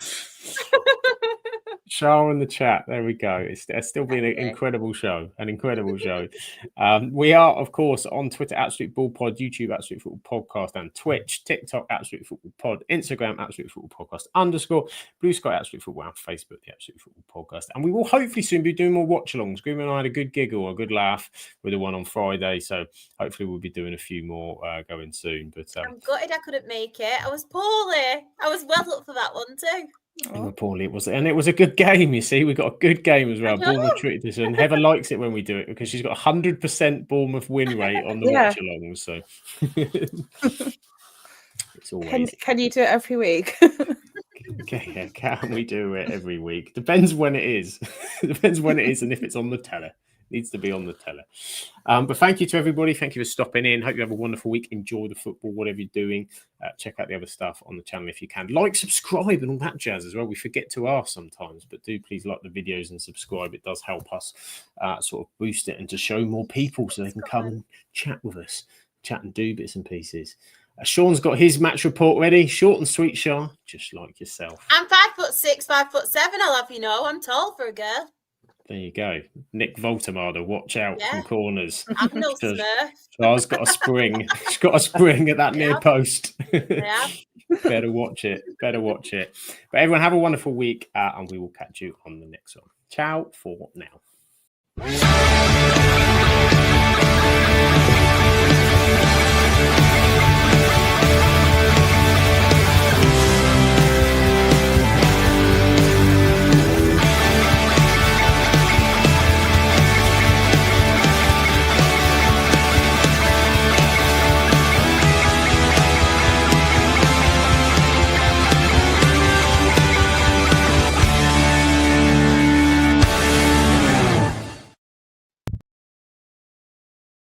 Shah in the chat. There we go. It's still been an incredible show. We are, of course, on Twitter, Absolute Ball Pod, YouTube, Absolute Football Podcast, and Twitch, TikTok, Absolute Football Pod, Instagram, Absolute Football Podcast _ Blue Sky, Absolute Football, and Facebook, the Absolute Football Podcast. And we will hopefully soon be doing more watch-alongs. Screamer and I had a good giggle, a good laugh with the one on Friday, so hopefully we'll be doing a few more going soon. But I'm gutted I couldn't make it. I was poorly. I was well up for that one too. Poorly it was, and it was a good game. You see, we got a good game as well. Bournemouth treated us, and Heather likes it when we do it because she's got 100% Bournemouth win rate on the watch along. So it's always. Can you do it every week? Okay, can we do it every week? Depends when it is. Depends when it is, and if it's on the telly. Needs to be on the telly. But thank you to everybody. Thank you for stopping in. Hope you have a wonderful week. Enjoy the football, whatever you're doing. Check out the other stuff on the channel if you can. Like, subscribe, and all that jazz as well. We forget to ask sometimes, but do please like the videos and subscribe. It does help us sort of boost it and to show more people so they can come and chat with us, chat and do bits and pieces. Sean's got his match report ready. Short and sweet, Sean, just like yourself. I'm 5'6", 5'7". I'll have you know, I'm tall for a girl. There you go. Nick Voltemada, watch out from corners. I'm no Smurf. Charles got a spring. She's got a spring at that near post. Yeah. Better watch it. Better watch it. But everyone have a wonderful week and we will catch you on the next one. Ciao for now.